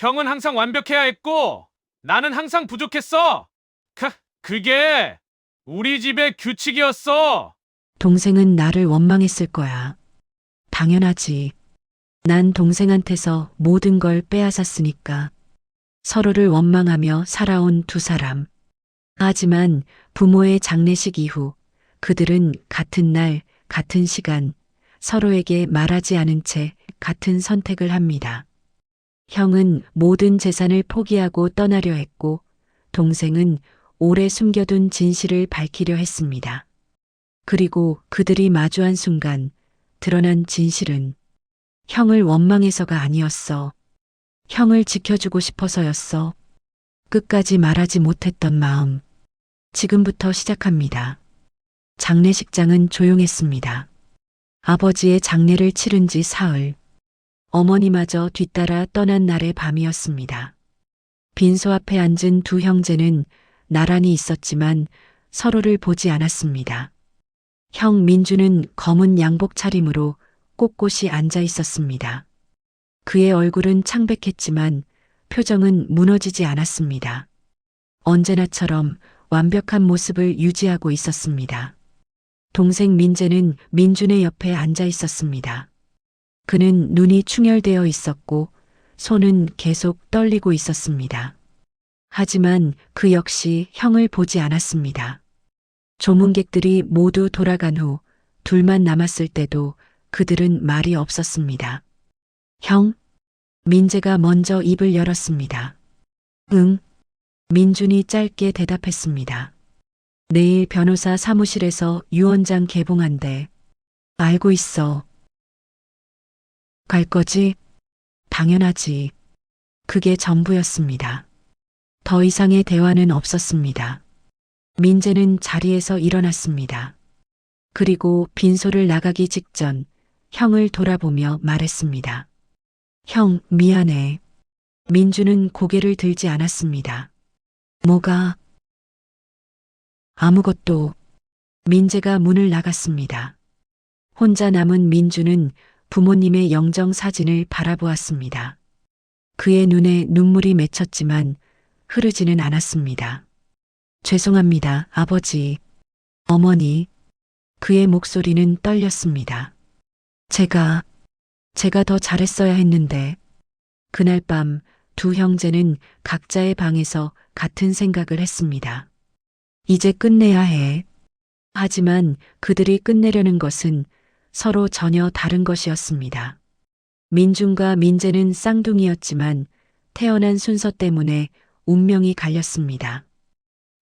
형은 항상 완벽해야 했고, 나는 항상 부족했어. 그게 우리 집의 규칙이었어. 동생은 나를 원망했을 거야. 당연하지. 난 동생한테서 모든 걸 빼앗았으니까. 서로를 원망하며 살아온 두 사람. 하지만 부모의 장례식 이후 그들은 같은 날, 같은 시간, 서로에게 말하지 않은 채 같은 선택을 합니다. 형은 모든 재산을 포기하고 떠나려 했고, 동생은 오래 숨겨둔 진실을 밝히려 했습니다. 그리고 그들이 마주한 순간 드러난 진실은 형을 원망해서가 아니었어. 형을 지켜주고 싶어서였어. 끝까지 말하지 못했던 마음. 지금부터 시작합니다. 장례식장은 조용했습니다. 아버지의 장례를 치른 지 사흘. 어머니마저 뒤따라 떠난 날의 밤이었습니다. 빈소 앞에 앉은 두 형제는 나란히 있었지만 서로를 보지 않았습니다. 형 민주는 검은 양복 차림으로 꼿꼿이 앉아 있었습니다. 그의 얼굴은 창백했지만 표정은 무너지지 않았습니다. 언제나처럼 완벽한 모습을 유지하고 있었습니다. 동생 민재는 민준의 옆에 앉아 있었습니다. 그는 눈이 충혈되어 있었고 손은 계속 떨리고 있었습니다. 하지만 그 역시 형을 보지 않았습니다. 조문객들이 모두 돌아간 후 둘만 남았을 때도 그들은 말이 없었습니다. 형? 민재가 먼저 입을 열었습니다. 응. 민준이 짧게 대답했습니다. 내일 변호사 사무실에서 유언장 개봉한대. 알고 있어. 갈 거지? 당연하지. 그게 전부였습니다. 더 이상의 대화는 없었습니다. 민재는 자리에서 일어났습니다. 그리고 빈소를 나가기 직전 형을 돌아보며 말했습니다. 형, 미안해. 민주는 고개를 들지 않았습니다. 뭐가? 아무것도. 민재가 문을 나갔습니다. 혼자 남은 민주는 부모님의 영정 사진을 바라보았습니다. 그의 눈에 눈물이 맺혔지만 흐르지는 않았습니다. 죄송합니다, 아버지. 어머니. 그의 목소리는 떨렸습니다. 제가 더 잘했어야 했는데. 그날 밤 두 형제는 각자의 방에서 같은 생각을 했습니다. 이제 끝내야 해. 하지만 그들이 끝내려는 것은 서로 전혀 다른 것이었습니다. 민준과 민재는 쌍둥이였지만 태어난 순서 때문에 운명이 갈렸습니다.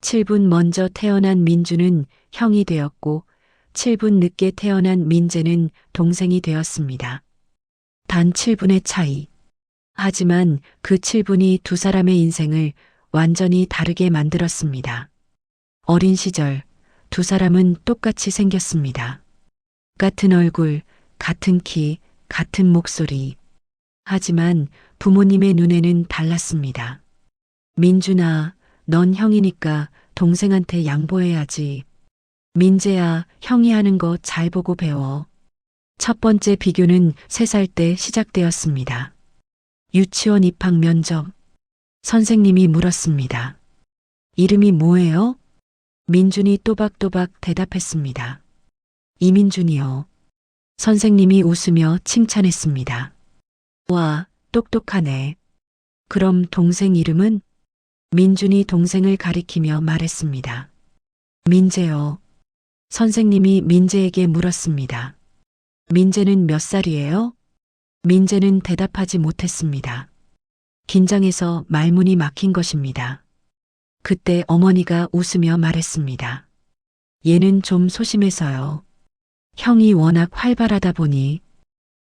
7분 먼저 태어난 민준은 형이 되었고 7분 늦게 태어난 민재는 동생이 되었습니다. 단 7분의 차이. 하지만 그 7분이 두 사람의 인생을 완전히 다르게 만들었습니다. 어린 시절 두 사람은 똑같이 생겼습니다. 같은 얼굴, 같은 키, 같은 목소리. 하지만 부모님의 눈에는 달랐습니다. 민준아, 넌 형이니까 동생한테 양보해야지. 민재야, 형이 하는 거 잘 보고 배워. 첫 번째 비교는 3살 때 시작되었습니다. 유치원 입학 면접. 선생님이 물었습니다. 이름이 뭐예요? 민준이 또박또박 대답했습니다. 이민준이요. 선생님이 웃으며 칭찬했습니다. 와, 똑똑하네. 그럼 동생 이름은? 민준이 동생을 가리키며 말했습니다. 민재요. 선생님이 민재에게 물었습니다. 민재는 몇 살이에요? 민재는 대답하지 못했습니다. 긴장해서 말문이 막힌 것입니다. 그때 어머니가 웃으며 말했습니다. 얘는 좀 소심해서요. 형이 워낙 활발하다 보니.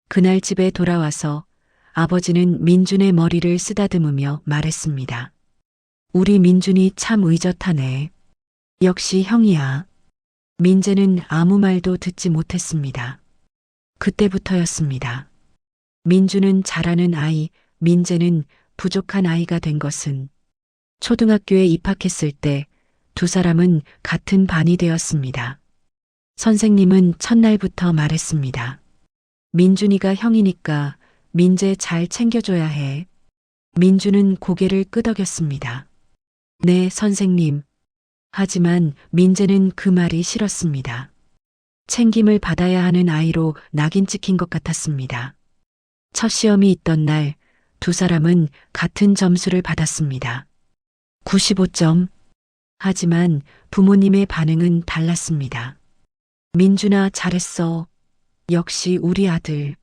그날 집에 돌아와서 아버지는 민준의 머리를 쓰다듬으며 말했습니다. 우리 민준이 참 의젓하네. 역시 형이야. 민재는 아무 말도 듣지 못했습니다. 그때부터였습니다. 민준은 잘하는 아이, 민재는 부족한 아이가 된 것은 초등학교에 입학했을 때 두 사람은 같은 반이 되었습니다. 선생님은 첫날부터 말했습니다. 민준이가 형이니까 민재 잘 챙겨줘야 해. 민주는 고개를 끄덕였습니다. 네, 선생님. 하지만 민재는 그 말이 싫었습니다. 챙김을 받아야 하는 아이로 낙인 찍힌 것 같았습니다. 첫 시험이 있던 날 두 사람은 같은 점수를 받았습니다. 95점. 하지만 부모님의 반응은 달랐습니다. 민준아, 잘했어. 역시 우리 아들.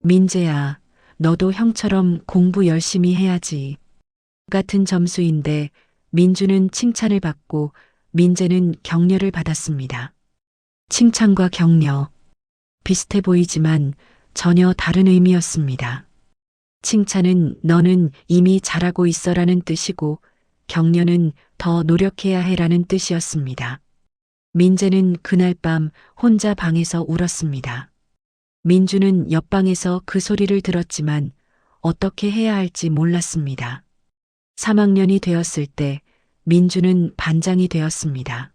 민재야, 너도 형처럼 공부 열심히 해야지. 같은 점수인데 민주는 칭찬을 받고 민재는 격려를 받았습니다. 칭찬과 격려. 비슷해 보이지만 전혀 다른 의미였습니다. 칭찬은 너는 이미 잘하고 있어라는 뜻이고 격려는 더 노력해야 해라는 뜻이었습니다. 민재는 그날 밤 혼자 방에서 울었습니다. 민주는 옆방에서 그 소리를 들었지만 어떻게 해야 할지 몰랐습니다. 3학년이 되었을 때 민주는 반장이 되었습니다.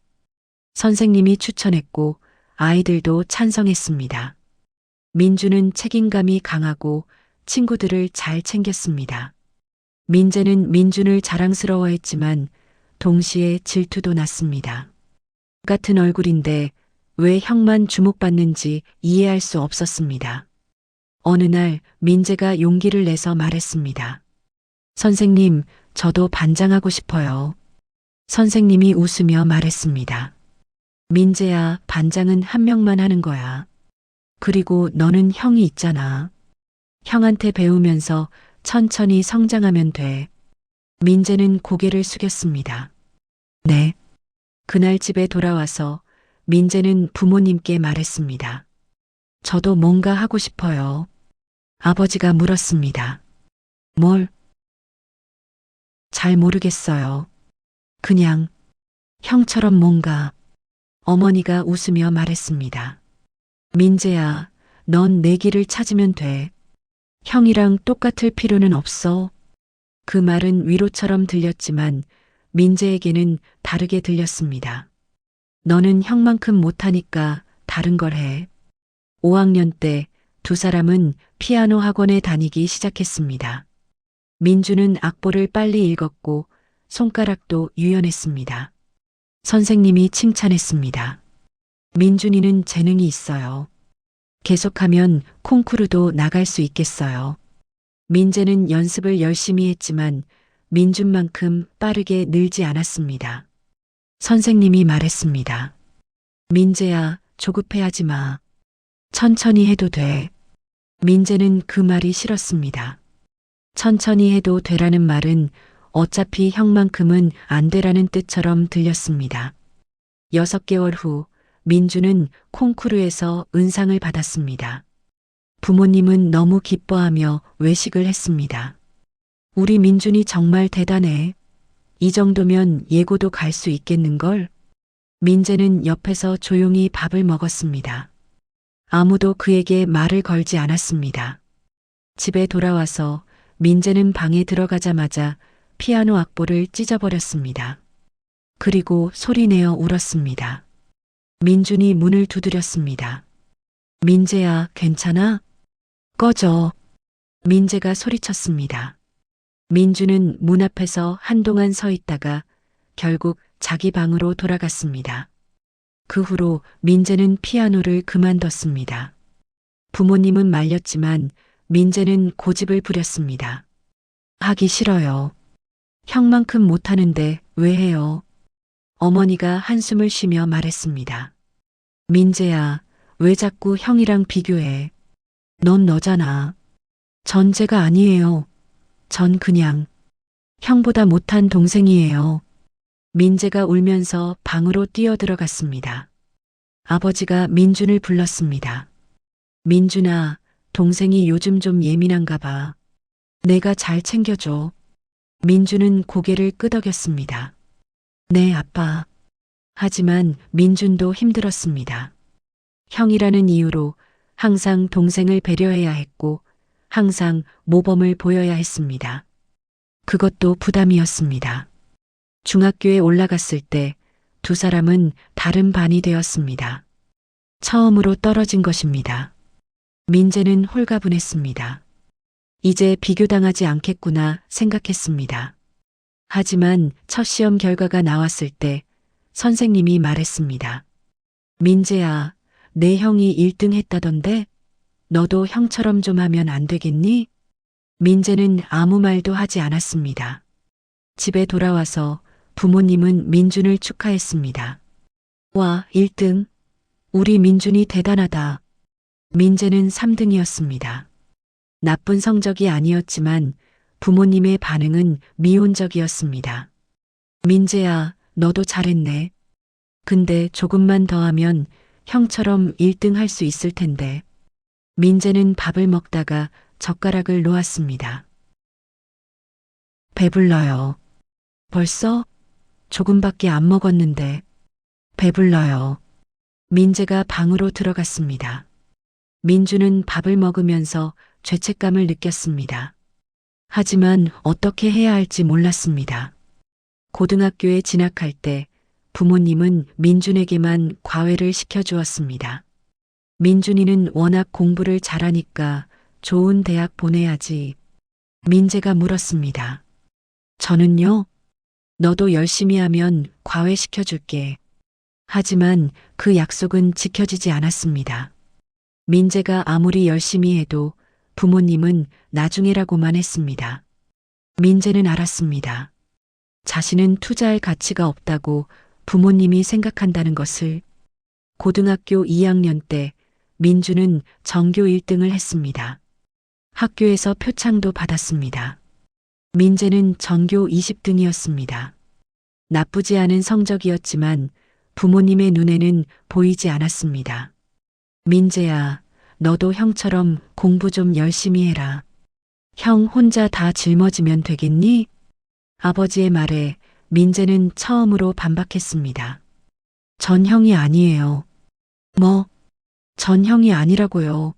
선생님이 추천했고 아이들도 찬성했습니다. 민주는 책임감이 강하고 친구들을 잘 챙겼습니다. 민재는 민준을 자랑스러워했지만 동시에 질투도 났습니다. 같은 얼굴인데 왜 형만 주목받는지 이해할 수 없었습니다. 어느 날 민재가 용기를 내서 말했습니다. 선생님, 저도 반장하고 싶어요. 선생님이 웃으며 말했습니다. 민재야, 반장은 한 명만 하는 거야. 그리고 너는 형이 있잖아. 형한테 배우면서 천천히 성장하면 돼. 민재는 고개를 숙였습니다. 네. 그날 집에 돌아와서 민재는 부모님께 말했습니다. 저도 뭔가 하고 싶어요. 아버지가 물었습니다. 뭘? 잘 모르겠어요. 그냥 형처럼 뭔가. 어머니가 웃으며 말했습니다. 민재야, 넌 내 길을 찾으면 돼. 형이랑 똑같을 필요는 없어. 그 말은 위로처럼 들렸지만 민재에게는 다르게 들렸습니다. 너는 형만큼 못하니까 다른 걸 해. 5학년 때 두 사람은 피아노 학원에 다니기 시작했습니다. 민주는 악보를 빨리 읽었고 손가락도 유연했습니다. 선생님이 칭찬했습니다. 민준이는 재능이 있어요. 계속하면 콩쿠르도 나갈 수 있겠어요. 민재는 연습을 열심히 했지만 민준만큼 빠르게 늘지 않았습니다. 선생님이 말했습니다. 민재야, 조급해하지 마. 천천히 해도 돼. 민재는 그 말이 싫었습니다. 천천히 해도 되라는 말은 어차피 형만큼은 안 되라는 뜻처럼 들렸습니다. 6개월 후 민주는 콩쿠르에서 은상을 받았습니다. 부모님은 너무 기뻐하며 외식을 했습니다. 우리 민준이 정말 대단해. 이 정도면 예고도 갈 수 있겠는걸? 민재는 옆에서 조용히 밥을 먹었습니다. 아무도 그에게 말을 걸지 않았습니다. 집에 돌아와서 민재는 방에 들어가자마자 피아노 악보를 찢어버렸습니다. 그리고 소리내어 울었습니다. 민준이 문을 두드렸습니다. 민재야, 괜찮아? 꺼져. 민재가 소리쳤습니다. 민주는 문 앞에서 한동안 서 있다가 결국 자기 방으로 돌아갔습니다. 그 후로 민재는 피아노를 그만뒀습니다. 부모님은 말렸지만 민재는 고집을 부렸습니다. 하기 싫어요. 형만큼 못하는데 왜 해요? 어머니가 한숨을 쉬며 말했습니다. 민재야, 왜 자꾸 형이랑 비교해? 넌 너잖아. 전 제가 아니에요. 전 그냥 형보다 못한 동생이에요. 민재가 울면서 방으로 뛰어들어갔습니다. 아버지가 민준을 불렀습니다. 민준아, 동생이 요즘 좀 예민한가 봐. 내가 잘 챙겨줘. 민준은 고개를 끄덕였습니다. 네, 아빠. 하지만 민준도 힘들었습니다. 형이라는 이유로 항상 동생을 배려해야 했고 항상 모범을 보여야 했습니다. 그것도 부담이었습니다. 중학교에 올라갔을 때 두 사람은 다른 반이 되었습니다. 처음으로 떨어진 것입니다. 민재는 홀가분했습니다. 이제 비교당하지 않겠구나 생각했습니다. 하지만 첫 시험 결과가 나왔을 때 선생님이 말했습니다. 민재야, 내 형이 1등 했다던데? 너도 형처럼 좀 하면 안 되겠니? 민재는 아무 말도 하지 않았습니다. 집에 돌아와서 부모님은 민준을 축하했습니다. 와, 1등. 우리 민준이 대단하다. 민재는 3등이었습니다. 나쁜 성적이 아니었지만 부모님의 반응은 미온적이었습니다. 민재야, 너도 잘했네. 근데 조금만 더 하면 형처럼 1등 할 수 있을 텐데. 민재는 밥을 먹다가 젓가락을 놓았습니다. 배불러요. 벌써? 조금밖에 안 먹었는데. 배불러요. 민재가 방으로 들어갔습니다. 민주는 밥을 먹으면서 죄책감을 느꼈습니다. 하지만 어떻게 해야 할지 몰랐습니다. 고등학교에 진학할 때 부모님은 민준에게만 과외를 시켜주었습니다. 민준이는 워낙 공부를 잘하니까 좋은 대학 보내야지. 민재가 물었습니다. 저는요? 너도 열심히 하면 과외시켜줄게. 하지만 그 약속은 지켜지지 않았습니다. 민재가 아무리 열심히 해도 부모님은 나중에라고만 했습니다. 민재는 알았습니다. 자신은 투자할 가치가 없다고 부모님이 생각한다는 것을. 고등학교 2학년 때 민주는 전교 1등을 했습니다. 학교에서 표창도 받았습니다. 민재는 전교 20등이었습니다. 나쁘지 않은 성적이었지만 부모님의 눈에는 보이지 않았습니다. 민재야, 너도 형처럼 공부 좀 열심히 해라. 형 혼자 다 짊어지면 되겠니? 아버지의 말에 민재는 처음으로 반박했습니다. 전 형이 아니에요. 뭐? 전 형이 아니라고요.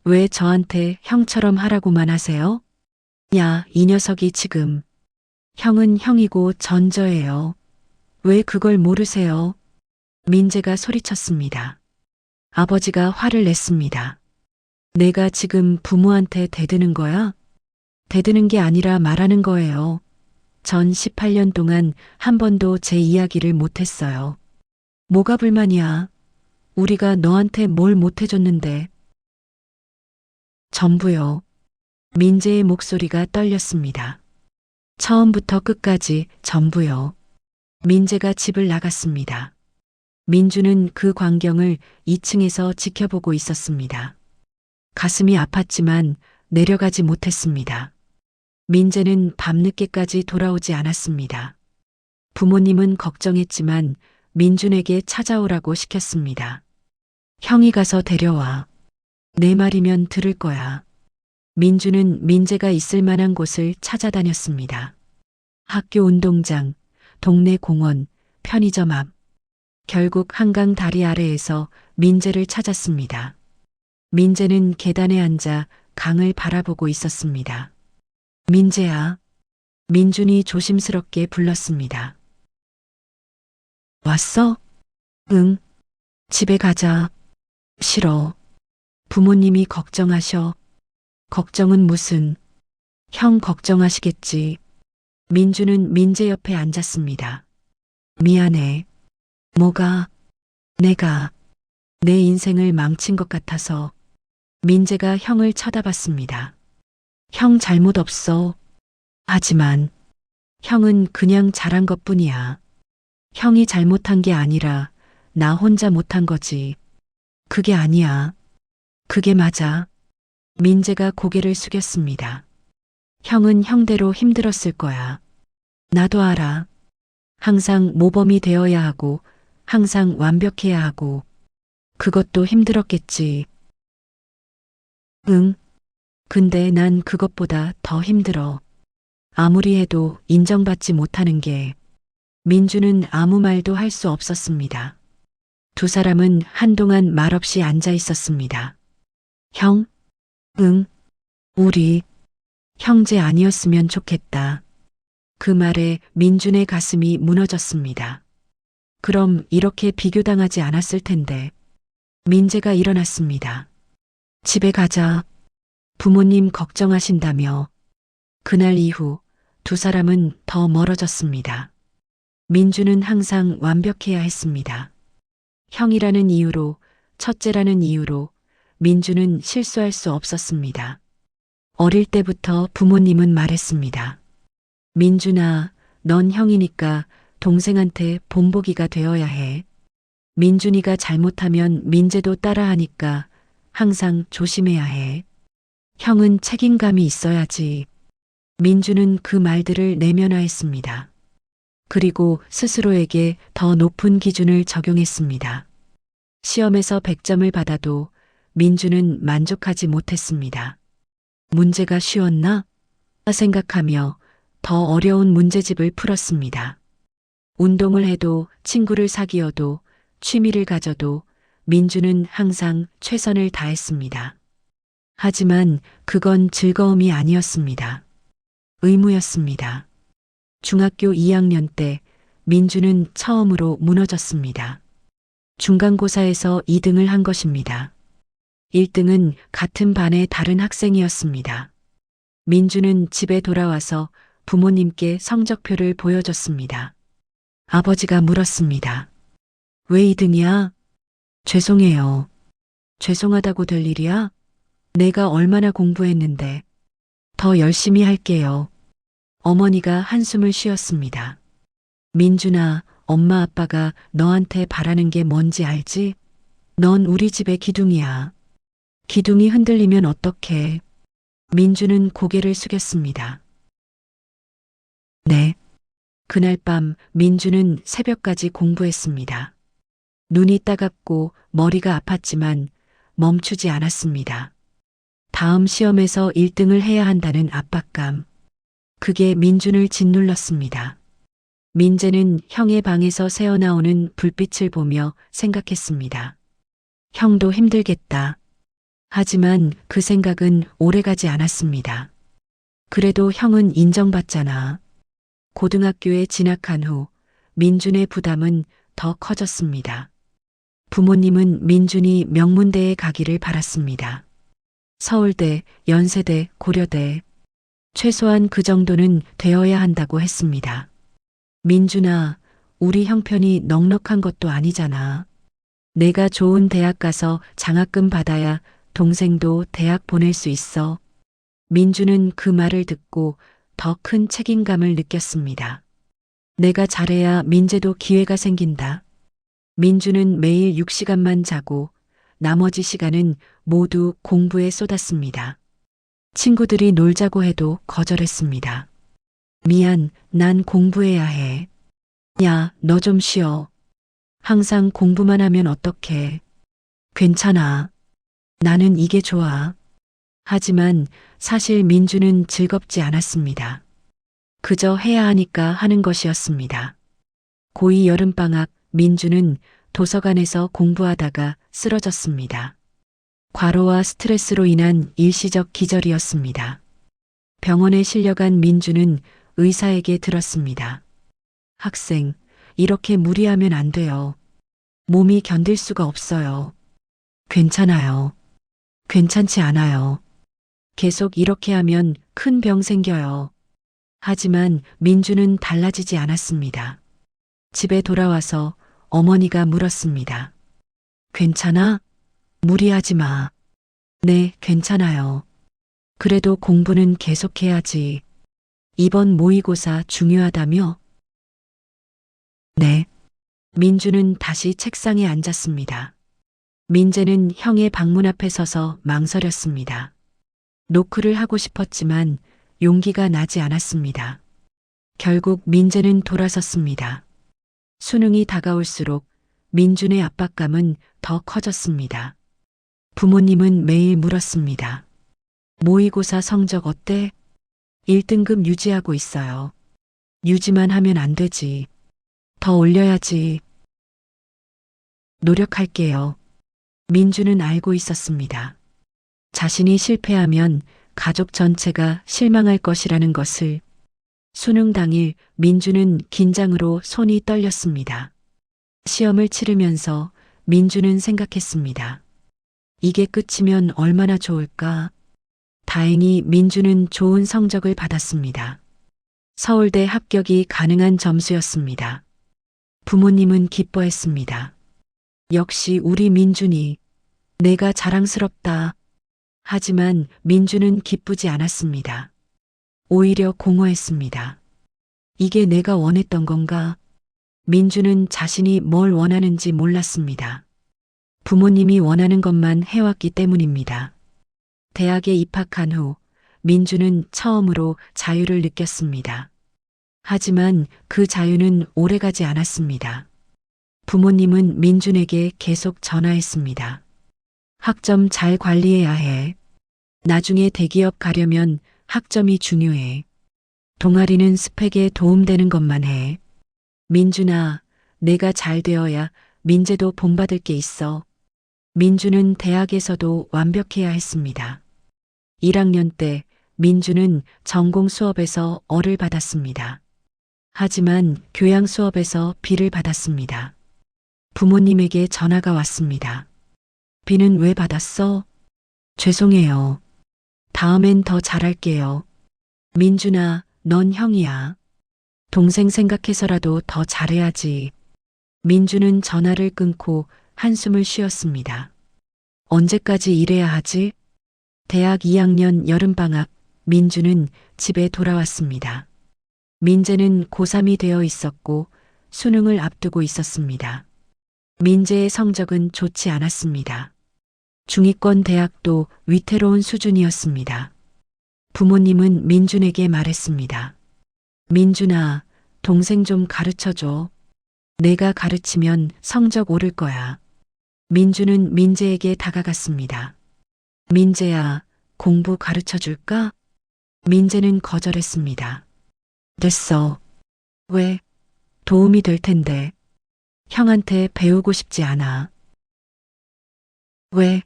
왜 저한테 형처럼 하라고만 하세요? 야, 이 녀석이 지금. 형은 형이고 전 저예요. 왜 그걸 모르세요? 민재가 소리쳤습니다. 아버지가 화를 냈습니다. 내가 지금 부모한테 대드는 거야? 대드는 게 아니라 말하는 거예요. 전 18년 동안 한 번도 제 이야기를 못했어요. 뭐가 불만이야? 우리가 너한테 뭘 못해줬는데. 전부요. 민재의 목소리가 떨렸습니다. 처음부터 끝까지 전부요. 민재가 집을 나갔습니다. 민주는 그 광경을 2층에서 지켜보고 있었습니다. 가슴이 아팠지만 내려가지 못했습니다. 민재는 밤늦게까지 돌아오지 않았습니다. 부모님은 걱정했지만 민준에게 찾아오라고 시켰습니다. 형이 가서 데려와. 내 말이면 들을 거야. 민주는 민재가 있을 만한 곳을 찾아다녔습니다. 학교 운동장, 동네 공원, 편의점 앞. 결국 한강 다리 아래에서 민재를 찾았습니다. 민재는 계단에 앉아 강을 바라보고 있었습니다. 민재야. 민준이 조심스럽게 불렀습니다. 왔어? 응. 집에 가자. 싫어. 부모님이 걱정하셔. 걱정은 무슨. 형 걱정하시겠지. 민주는 민재 옆에 앉았습니다. 미안해. 뭐가? 내가 내 인생을 망친 것 같아서. 민재가 형을 쳐다봤습니다. 형 잘못 없어. 하지만 형은 그냥 잘한 것뿐이야. 형이 잘못한 게 아니라 나 혼자 못한 거지. 그게 아니야. 그게 맞아. 민재가 고개를 숙였습니다. 형은 형대로 힘들었을 거야. 나도 알아. 항상 모범이 되어야 하고 항상 완벽해야 하고 그것도 힘들었겠지. 응. 근데 난 그것보다 더 힘들어. 아무리 해도 인정받지 못하는 게. 민주는 아무 말도 할 수 없었습니다. 두 사람은 한동안 말없이 앉아 있었습니다. 형? 응. 우리 형제 아니었으면 좋겠다. 그 말에 민준의 가슴이 무너졌습니다. 그럼 이렇게 비교당하지 않았을 텐데. 민재가 일어났습니다. 집에 가자. 부모님 걱정하신다며. 그날 이후 두 사람은 더 멀어졌습니다. 민주는 항상 완벽해야 했습니다. 형이라는 이유로, 첫째라는 이유로 민주는 실수할 수 없었습니다. 어릴 때부터 부모님은 말했습니다. 민준아, 넌 형이니까 동생한테 본보기가 되어야 해. 민준이가 잘못하면 민재도 따라하니까 항상 조심해야 해. 형은 책임감이 있어야지. 민주는 그 말들을 내면화했습니다. 그리고 스스로에게 더 높은 기준을 적용했습니다. 시험에서 100점을 받아도 민주는 만족하지 못했습니다. 문제가 쉬웠나? 생각하며 더 어려운 문제집을 풀었습니다. 운동을 해도 친구를 사귀어도 취미를 가져도 민주는 항상 최선을 다했습니다. 하지만 그건 즐거움이 아니었습니다. 의무였습니다. 중학교 2학년 때 민주는 처음으로 무너졌습니다. 중간고사에서 2등을 한 것입니다. 1등은 같은 반의 다른 학생이었습니다. 민주는 집에 돌아와서 부모님께 성적표를 보여줬습니다. 아버지가 물었습니다. 왜 2등이야? 죄송해요. 죄송하다고 될 일이야? 내가 얼마나 공부했는데. 더 열심히 할게요. 어머니가 한숨을 쉬었습니다. 민준아, 엄마 아빠가 너한테 바라는 게 뭔지 알지? 넌 우리 집의 기둥이야. 기둥이 흔들리면 어떡해? 민주는 고개를 숙였습니다. 네. 그날 밤 민주는 새벽까지 공부했습니다. 눈이 따갑고 머리가 아팠지만 멈추지 않았습니다. 다음 시험에서 1등을 해야 한다는 압박감. 그게 민준을 짓눌렀습니다. 민재는 형의 방에서 새어나오는 불빛을 보며 생각했습니다. 형도 힘들겠다. 하지만 그 생각은 오래가지 않았습니다. 그래도 형은 인정받잖아. 고등학교에 진학한 후 민준의 부담은 더 커졌습니다. 부모님은 민준이 명문대에 가기를 바랐습니다. 서울대, 연세대, 고려대. 최소한 그 정도는 되어야 한다고 했습니다. 민준아, 우리 형편이 넉넉한 것도 아니잖아. 내가 좋은 대학 가서 장학금 받아야 동생도 대학 보낼 수 있어. 민주는 그 말을 듣고 더 큰 책임감을 느꼈습니다. 내가 잘해야 민재도 기회가 생긴다. 민주는 매일 6시간만 자고 나머지 시간은 모두 공부에 쏟았습니다. 친구들이 놀자고 해도 거절했습니다. 미안, 난 공부해야 해. 야, 너 좀 쉬어. 항상 공부만 하면 어떡해. 괜찮아. 나는 이게 좋아. 하지만 사실 민주는 즐겁지 않았습니다. 그저 해야 하니까 하는 것이었습니다. 고2 여름방학 민주는 도서관에서 공부하다가 쓰러졌습니다. 과로와 스트레스로 인한 일시적 기절이었습니다. 병원에 실려간 민주는 의사에게 들었습니다. 학생, 이렇게 무리하면 안 돼요. 몸이 견딜 수가 없어요. 괜찮아요. 괜찮지 않아요. 계속 이렇게 하면 큰 병 생겨요. 하지만 민주는 달라지지 않았습니다. 집에 돌아와서 어머니가 물었습니다. 괜찮아? 무리하지 마. 네, 괜찮아요. 그래도 공부는 계속해야지. 이번 모의고사 중요하다며? 네. 민주는 다시 책상에 앉았습니다. 민재는 형의 방문 앞에 서서 망설였습니다. 노크를 하고 싶었지만 용기가 나지 않았습니다. 결국 민재는 돌아섰습니다. 수능이 다가올수록 민준의 압박감은 더 커졌습니다. 부모님은 매일 물었습니다. 모의고사 성적 어때? 1등급 유지하고 있어요. 유지만 하면 안 되지. 더 올려야지. 노력할게요. 민주는 알고 있었습니다. 자신이 실패하면 가족 전체가 실망할 것이라는 것을. 수능 당일 민주는 긴장으로 손이 떨렸습니다. 시험을 치르면서 민주는 생각했습니다. 이게 끝이면 얼마나 좋을까? 다행히 민주는 좋은 성적을 받았습니다. 서울대 합격이 가능한 점수였습니다. 부모님은 기뻐했습니다. 역시 우리 민준이 내가 자랑스럽다. 하지만 민주는 기쁘지 않았습니다. 오히려 공허했습니다. 이게 내가 원했던 건가? 민주는 자신이 뭘 원하는지 몰랐습니다. 부모님이 원하는 것만 해왔기 때문입니다. 대학에 입학한 후 민주는 처음으로 자유를 느꼈습니다. 하지만 그 자유는 오래가지 않았습니다. 부모님은 민준에게 계속 전화했습니다. 학점 잘 관리해야 해. 나중에 대기업 가려면 학점이 중요해. 동아리는 스펙에 도움되는 것만 해. 민준아, 내가 잘 되어야 민재도 본받을 게 있어. 민주는 대학에서도 완벽해야 했습니다. 1학년 때 민주는 전공 수업에서 어를 받았습니다. 하지만 교양 수업에서 B를 받았습니다. 부모님에게 전화가 왔습니다. B는 왜 받았어? 죄송해요. 다음엔 더 잘할게요. 민준아, 넌 형이야. 동생 생각해서라도 더 잘해야지. 민주는 전화를 끊고 한숨을 쉬었습니다. 언제까지 이래야 하지? 대학 2학년 여름방학, 민주는 집에 돌아왔습니다. 민재는 고3이 되어 있었고 수능을 앞두고 있었습니다. 민재의 성적은 좋지 않았습니다. 중위권 대학도 위태로운 수준이었습니다. 부모님은 민준에게 말했습니다. 민준아, 동생 좀 가르쳐줘. 내가 가르치면 성적 오를 거야. 민준은 민재에게 다가갔습니다. 민재야, 공부 가르쳐 줄까? 민재는 거절했습니다. 됐어. 왜? 도움이 될 텐데. 형한테 배우고 싶지 않아. 왜?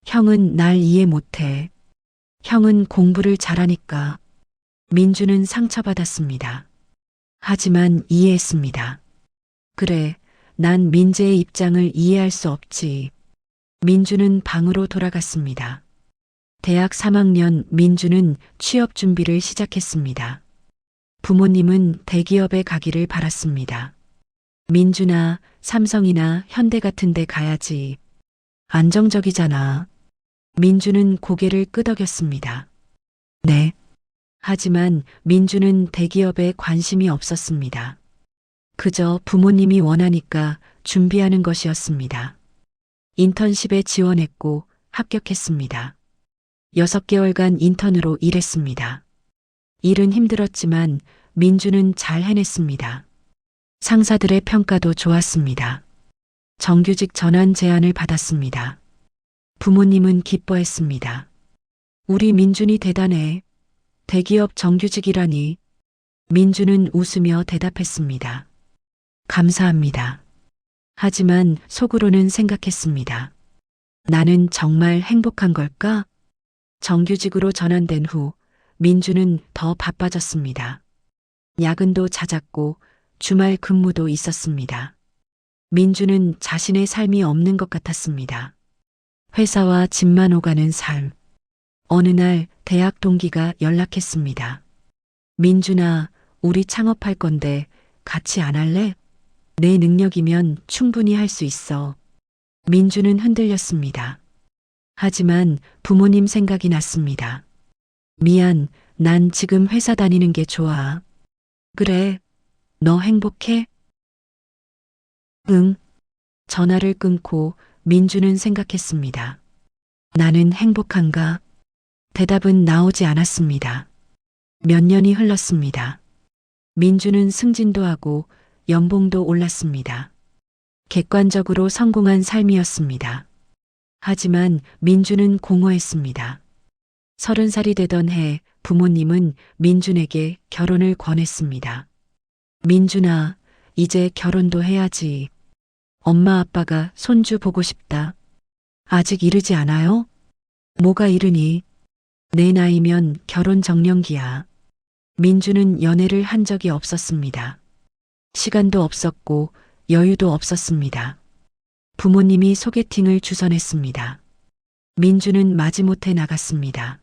형은 날 이해 못해. 형은 공부를 잘하니까. 민주는 상처받았습니다. 하지만 이해했습니다. 그래, 난 민재의 입장을 이해할 수 없지. 민주는 방으로 돌아갔습니다. 대학 3학년 민주는 취업 준비를 시작했습니다. 부모님은 대기업에 가기를 바랐습니다. 민준아, 삼성이나 현대 같은 데 가야지. 안정적이잖아. 민주는 고개를 끄덕였습니다. 네. 하지만 민주는 대기업에 관심이 없었습니다. 그저 부모님이 원하니까 준비하는 것이었습니다. 인턴십에 지원했고 합격했습니다. 6개월간 인턴으로 일했습니다. 일은 힘들었지만 민주는 잘 해냈습니다. 상사들의 평가도 좋았습니다. 정규직 전환 제안을 받았습니다. 부모님은 기뻐했습니다. 우리 민준이 대단해. 대기업 정규직이라니. 민주는 웃으며 대답했습니다. 감사합니다. 하지만 속으로는 생각했습니다. 나는 정말 행복한 걸까? 정규직으로 전환된 후 민주는 더 바빠졌습니다. 야근도 잦았고 주말 근무도 있었습니다. 민주는 자신의 삶이 없는 것 같았습니다. 회사와 집만 오가는 삶. 어느 날 대학 동기가 연락했습니다. 민준아, 우리 창업할 건데 같이 안 할래? 내 능력이면 충분히 할 수 있어. 민주는 흔들렸습니다. 하지만 부모님 생각이 났습니다. 미안, 난 지금 회사 다니는 게 좋아. 그래, 너 행복해? 응. 전화를 끊고 민주는 생각했습니다. 나는 행복한가? 대답은 나오지 않았습니다. 몇 년이 흘렀습니다. 민주는 승진도 하고 연봉도 올랐습니다. 객관적으로 성공한 삶이었습니다. 하지만 민주는 공허했습니다. 30살이 되던 해 부모님은 민준에게 결혼을 권했습니다. 민준아, 이제 결혼도 해야지. 엄마 아빠가 손주 보고 싶다. 아직 이르지 않아요? 뭐가 이르니? 내 나이면 결혼 정년기야. 민주는 연애를 한 적이 없었습니다. 시간도 없었고 여유도 없었습니다. 부모님이 소개팅을 주선했습니다. 민주는 마지못해 나갔습니다.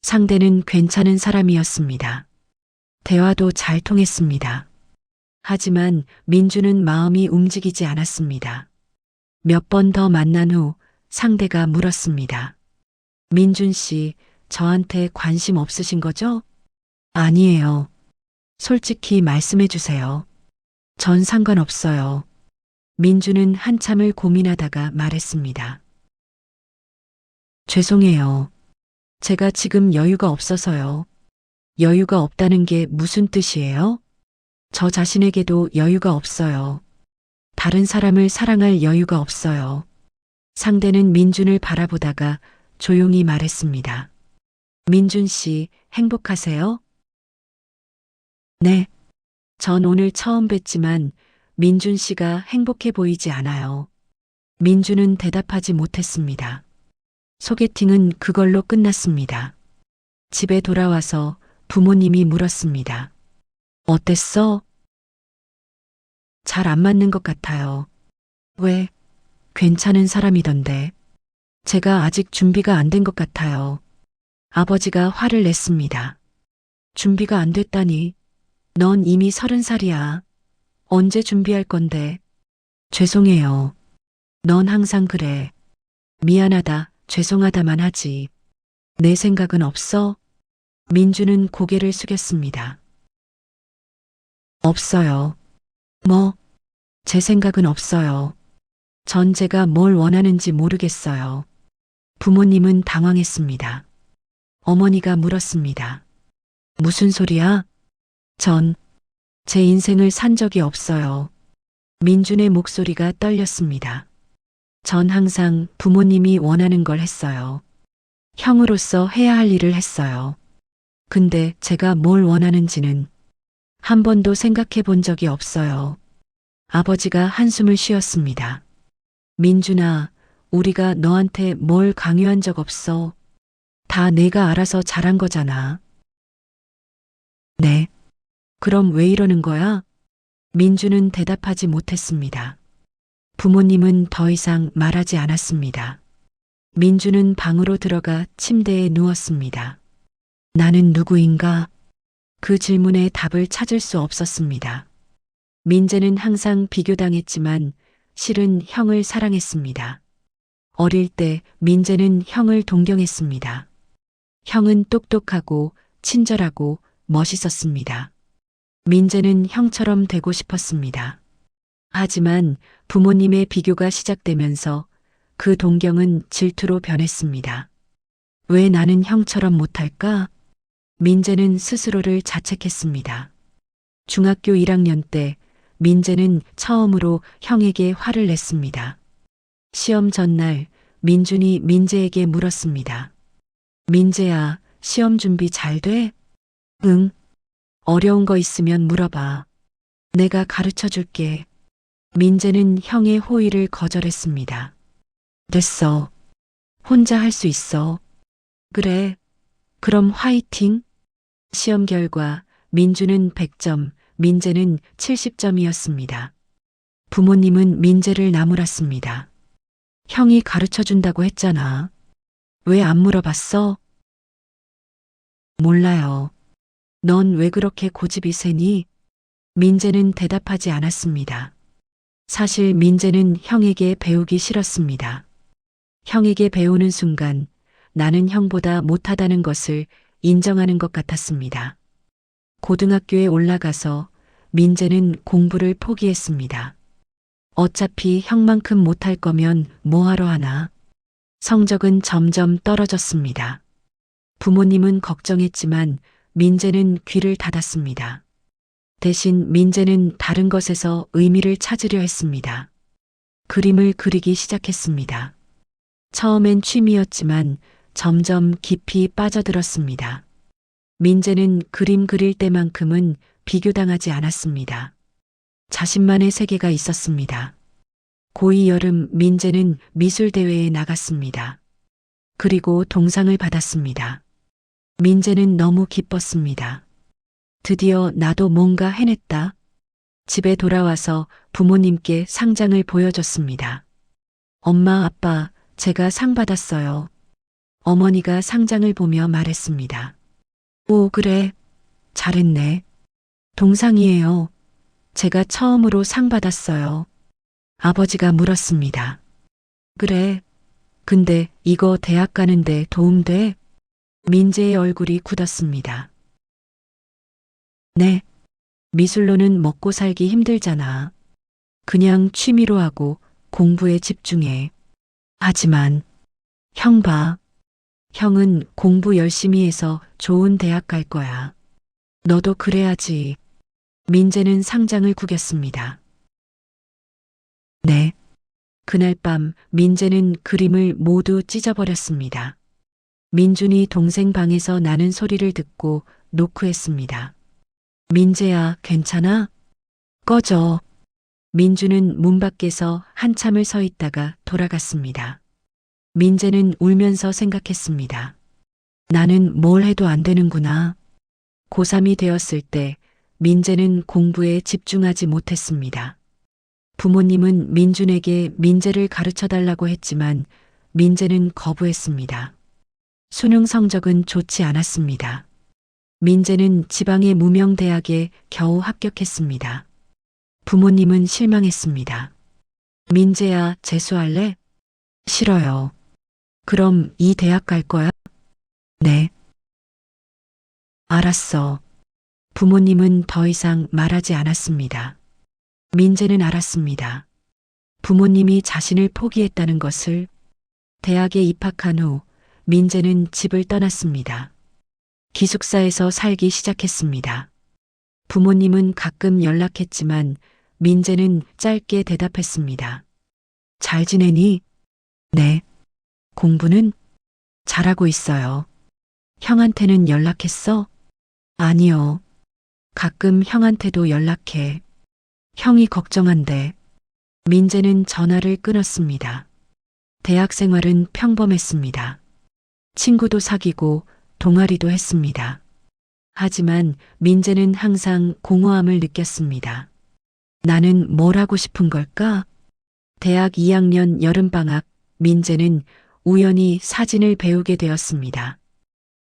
상대는 괜찮은 사람이었습니다. 대화도 잘 통했습니다. 하지만 민주는 마음이 움직이지 않았습니다. 몇 번 더 만난 후 상대가 물었습니다. 민준 씨, 저한테 관심 없으신 거죠? 아니에요. 솔직히 말씀해 주세요. 전 상관없어요. 민주는 한참을 고민하다가 말했습니다. 죄송해요. 제가 지금 여유가 없어서요. 여유가 없다는 게 무슨 뜻이에요? 저 자신에게도 여유가 없어요. 다른 사람을 사랑할 여유가 없어요. 상대는 민준을 바라보다가 조용히 말했습니다. 민준 씨, 행복하세요? 네. 전 오늘 처음 뵀지만 민준 씨가 행복해 보이지 않아요. 민준은 대답하지 못했습니다. 소개팅은 그걸로 끝났습니다. 집에 돌아와서 부모님이 물었습니다. 어땠어? 잘 안 맞는 것 같아요. 왜? 괜찮은 사람이던데. 제가 아직 준비가 안 된 것 같아요. 아버지가 화를 냈습니다. 준비가 안 됐다니. 넌 이미 30살이야. 언제 준비할 건데? 죄송해요. 넌 항상 그래. 미안하다, 죄송하다만 하지. 내 생각은 없어? 민주는 고개를 숙였습니다. 없어요. 뭐? 제 생각은 없어요. 전 제가 뭘 원하는지 모르겠어요. 부모님은 당황했습니다. 어머니가 물었습니다. 무슨 소리야? 전 제 인생을 산 적이 없어요. 민준의 목소리가 떨렸습니다. 전 항상 부모님이 원하는 걸 했어요. 형으로서 해야 할 일을 했어요. 근데 제가 뭘 원하는지는 한 번도 생각해 본 적이 없어요. 아버지가 한숨을 쉬었습니다. 민준아, 우리가 너한테 뭘 강요한 적 없어. 다 내가 알아서 잘한 거잖아. 네. 그럼 왜 이러는 거야? 민주는 대답하지 못했습니다. 부모님은 더 이상 말하지 않았습니다. 민주는 방으로 들어가 침대에 누웠습니다. 나는 누구인가? 그 질문에 답을 찾을 수 없었습니다. 민재는 항상 비교당했지만 실은 형을 사랑했습니다. 어릴 때 민재는 형을 동경했습니다. 형은 똑똑하고 친절하고 멋있었습니다. 민재는 형처럼 되고 싶었습니다. 하지만 부모님의 비교가 시작되면서 그 동경은 질투로 변했습니다. 왜 나는 형처럼 못할까? 민재는 스스로를 자책했습니다. 중학교 1학년 때 민재는 처음으로 형에게 화를 냈습니다. 시험 전날 민준이 민재에게 물었습니다. 민재야, 시험 준비 잘 돼? 응. 어려운 거 있으면 물어봐. 내가 가르쳐 줄게. 민재는 형의 호의를 거절했습니다. 됐어. 혼자 할 수 있어. 그래. 그럼 화이팅. 시험 결과 민주는 100점, 민재는 70점이었습니다. 부모님은 민재를 나무랐습니다. 형이 가르쳐 준다고 했잖아. 왜 안 물어봤어? 몰라요. 넌 왜 그렇게 고집이 세니? 민재는 대답하지 않았습니다. 사실 민재는 형에게 배우기 싫었습니다. 형에게 배우는 순간 나는 형보다 못하다는 것을 인정하는 것 같았습니다. 고등학교에 올라가서 민재는 공부를 포기했습니다. 어차피 형만큼 못할 거면 뭐하러 하나. 성적은 점점 떨어졌습니다. 부모님은 걱정했지만 민재는 귀를 닫았습니다. 대신 민재는 다른 것에서 의미를 찾으려 했습니다. 그림을 그리기 시작했습니다. 처음엔 취미였지만 점점 깊이 빠져들었습니다. 민재는 그림 그릴 때만큼은 비교당하지 않았습니다. 자신만의 세계가 있었습니다. 고2 여름 민재는 미술대회에 나갔습니다. 그리고 동상을 받았습니다. 민재는 너무 기뻤습니다. 드디어 나도 뭔가 해냈다. 집에 돌아와서 부모님께 상장을 보여줬습니다. 엄마, 아빠, 제가 상 받았어요. 어머니가 상장을 보며 말했습니다. 오, 그래. 잘했네. 동상이에요. 제가 처음으로 상 받았어요. 아버지가 물었습니다. 그래. 근데 이거 대학 가는데 도움돼? 민재의 얼굴이 굳었습니다. 네. 미술로는 먹고 살기 힘들잖아. 그냥 취미로 하고 공부에 집중해. 하지만 형 봐. 형은 공부 열심히 해서 좋은 대학 갈 거야. 너도 그래야지. 민재는 상장을 구겼습니다. 네. 그날 밤 민재는 그림을 모두 찢어버렸습니다. 민준이 동생 방에서 나는 소리를 듣고 노크했습니다. 민재야, 괜찮아? 꺼져. 민주는 문 밖에서 한참을 서 있다가 돌아갔습니다. 민재는 울면서 생각했습니다. 나는 뭘 해도 안 되는구나. 고3이 되었을 때 민재는 공부에 집중하지 못했습니다. 부모님은 민준에게 민재를 가르쳐 달라고 했지만 민재는 거부했습니다. 수능 성적은 좋지 않았습니다. 민재는 지방의 무명 대학에 겨우 합격했습니다. 부모님은 실망했습니다. 민재야, 재수할래? 싫어요. 그럼 이 대학 갈 거야? 네. 알았어. 부모님은 더 이상 말하지 않았습니다. 민재는 알았습니다. 부모님이 자신을 포기했다는 것을. 대학에 입학한 후 민재는 집을 떠났습니다. 기숙사에서 살기 시작했습니다. 부모님은 가끔 연락했지만 민재는 짧게 대답했습니다. 잘 지내니? 네. 공부는? 잘하고 있어요. 형한테는 연락했어? 아니요. 가끔 형한테도 연락해. 형이 걱정한대. 민재는 전화를 끊었습니다. 대학 생활은 평범했습니다. 친구도 사귀고 동아리도 했습니다. 하지만 민재는 항상 공허함을 느꼈습니다. 나는 뭘 하고 싶은 걸까? 대학 2학년 여름방학, 민재는 우연히 사진을 배우게 되었습니다.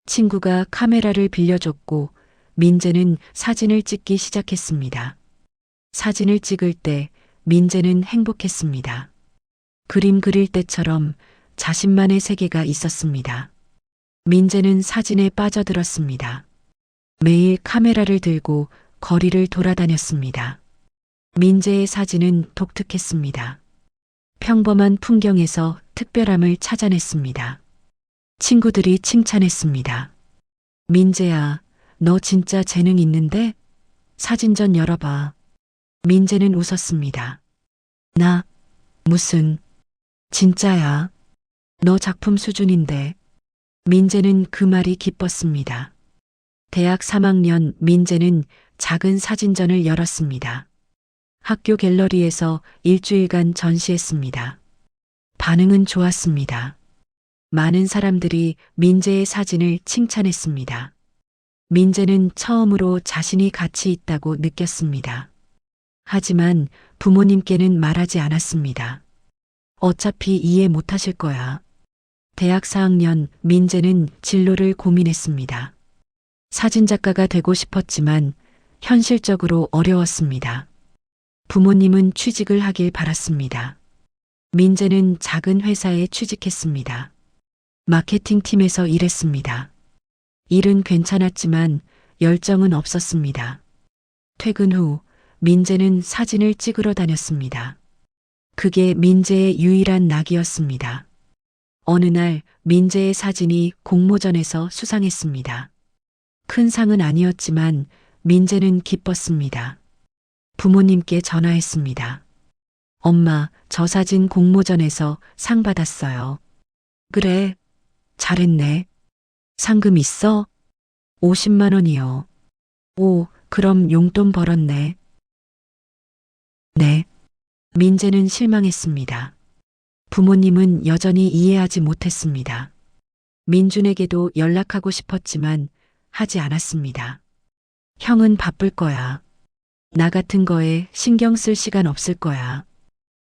친구가 카메라를 빌려줬고 민재는 사진을 찍기 시작했습니다. 사진을 찍을 때 민재는 행복했습니다. 그림 그릴 때처럼 자신만의 세계가 있었습니다. 민재는 사진에 빠져들었습니다. 매일 카메라를 들고 거리를 돌아다녔습니다. 민재의 사진은 독특했습니다. 평범한 풍경에서 특별함을 찾아냈습니다. 친구들이 칭찬했습니다. 민재야, 너 진짜 재능 있는데? 사진전 열어봐. 민재는 웃었습니다. 나, 무슨, 진짜야. 너 작품 수준인데. 민재는 그 말이 기뻤습니다. 대학 3학년 민재는 작은 사진전을 열었습니다. 학교 갤러리에서 일주일간 전시했습니다. 반응은 좋았습니다. 많은 사람들이 민재의 사진을 칭찬했습니다. 민재는 처음으로 자신이 가치 있다고 느꼈습니다. 하지만 부모님께는 말하지 않았습니다. 어차피 이해 못하실 거야. 대학 4학년 민재는 진로를 고민했습니다. 사진작가가 되고 싶었지만 현실적으로 어려웠습니다. 부모님은 취직을 하길 바랐습니다. 민재는 작은 회사에 취직했습니다. 마케팅팀에서 일했습니다. 일은 괜찮았지만 열정은 없었습니다. 퇴근 후 민재는 사진을 찍으러 다녔습니다. 그게 민재의 유일한 낙이었습니다. 어느 날 민재의 사진이 공모전에서 수상했습니다. 큰 상은 아니었지만 민재는 기뻤습니다. 부모님께 전화했습니다. 엄마, 저 사진 공모전에서 상 받았어요. 그래, 잘했네. 상금 있어? 50만 원이요. 오, 그럼 용돈 벌었네. 네. 민재는 실망했습니다. 부모님은 여전히 이해하지 못했습니다. 민준에게도 연락하고 싶었지만 하지 않았습니다. 형은 바쁠 거야. 나 같은 거에 신경 쓸 시간 없을 거야.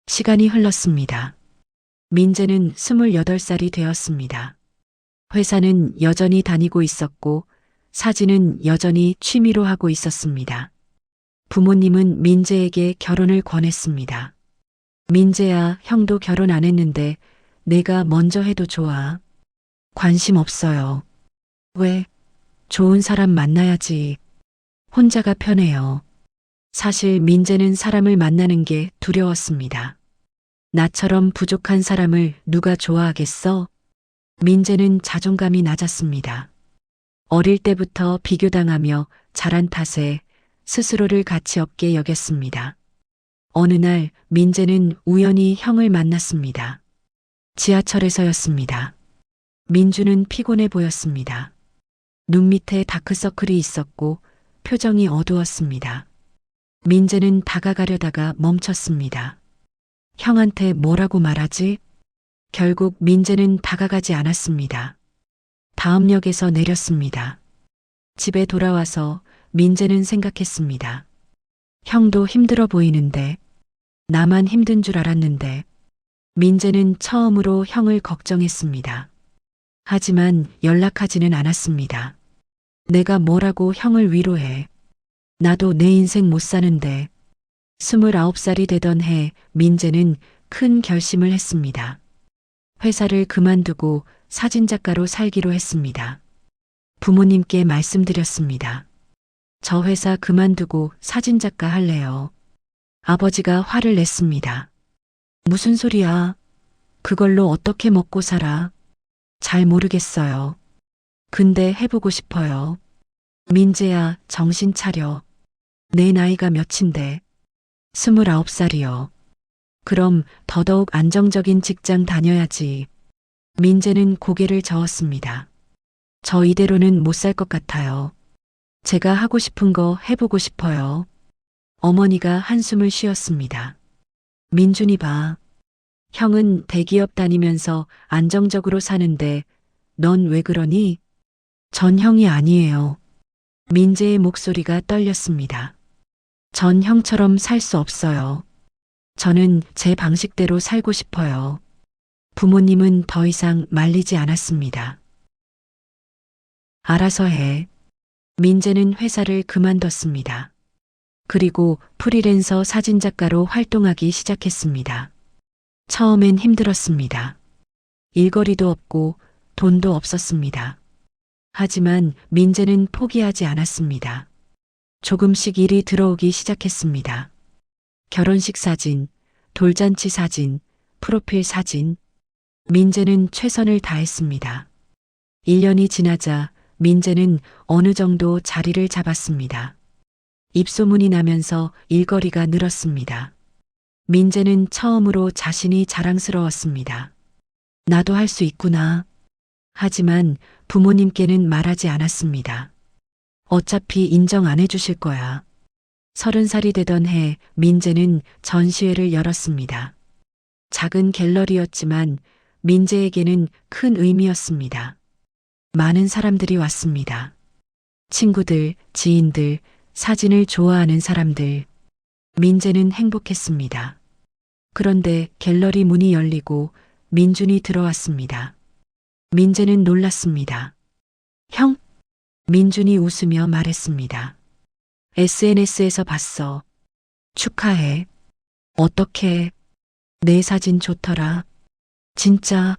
시간이 흘렀습니다. 민재는 28살이 되었습니다. 회사는 여전히 다니고 있었고 사진은 여전히 취미로 하고 있었습니다. 부모님은 민재에게 결혼을 권했습니다. 민재야, 형도 결혼 안 했는데 내가 먼저 해도 좋아. 관심 없어요. 왜? 좋은 사람 만나야지. 혼자가 편해요. 사실 민재는 사람을 만나는 게 두려웠습니다. 나처럼 부족한 사람을 누가 좋아하겠어? 민재는 자존감이 낮았습니다. 어릴 때부터 비교당하며 자란 탓에 스스로를 가치 없게 여겼습니다. 어느 날 민재는 우연히 형을 만났습니다. 지하철에서였습니다. 민주는 피곤해 보였습니다. 눈 밑에 다크서클이 있었고 표정이 어두웠습니다. 민재는 다가가려다가 멈췄습니다. 형한테 뭐라고 말하지? 결국 민재는 다가가지 않았습니다. 다음 역에서 내렸습니다. 집에 돌아와서 민재는 생각했습니다. 형도 힘들어 보이는데, 나만 힘든 줄 알았는데, 민재는 처음으로 형을 걱정했습니다. 하지만 연락하지는 않았습니다. 내가 뭐라고 형을 위로해. 나도 내 인생 못 사는데. 29살이 되던 해 민재는 큰 결심을 했습니다. 회사를 그만두고 사진작가로 살기로 했습니다. 부모님께 말씀드렸습니다. 저 회사 그만두고 사진작가 할래요. 아버지가 화를 냈습니다. 무슨 소리야? 그걸로 어떻게 먹고 살아? 잘 모르겠어요. 근데 해보고 싶어요. 민재야, 정신 차려. 내 나이가 몇인데? 29살이요. 그럼 더더욱 안정적인 직장 다녀야지. 민재는 고개를 저었습니다. 저 이대로는 못 살 것 같아요. 제가 하고 싶은 거 해보고 싶어요. 어머니가 한숨을 쉬었습니다. 민준이 봐. 형은 대기업 다니면서 안정적으로 사는데 넌 왜 그러니? 전 형이 아니에요. 민재의 목소리가 떨렸습니다. 전 형처럼 살 수 없어요. 저는 제 방식대로 살고 싶어요. 부모님은 더 이상 말리지 않았습니다. 알아서 해. 민재는 회사를 그만뒀습니다. 그리고 프리랜서 사진작가로 활동하기 시작했습니다. 처음엔 힘들었습니다. 일거리도 없고 돈도 없었습니다. 하지만 민재는 포기하지 않았습니다. 조금씩 일이 들어오기 시작했습니다. 결혼식 사진, 돌잔치 사진, 프로필 사진. 민재는 최선을 다했습니다. 1년이 지나자 민재는 어느 정도 자리를 잡았습니다. 입소문이 나면서 일거리가 늘었습니다. 민재는 처음으로 자신이 자랑스러웠습니다. 나도 할 수 있구나. 하지만 부모님께는 말하지 않았습니다. 어차피 인정 안 해주실 거야. 30살이 되던 해 민재는 전시회를 열었습니다. 작은 갤러리였지만 민재에게는 큰 의미였습니다. 많은 사람들이 왔습니다. 친구들, 지인들, 사진을 좋아하는 사람들. 민재는 행복했습니다. 그런데 갤러리 문이 열리고 민준이 들어왔습니다. 민재는 놀랐습니다. 형? 민준이 웃으며 말했습니다. SNS에서 봤어. 축하해. 어떻게? 내 사진 좋더라. 진짜?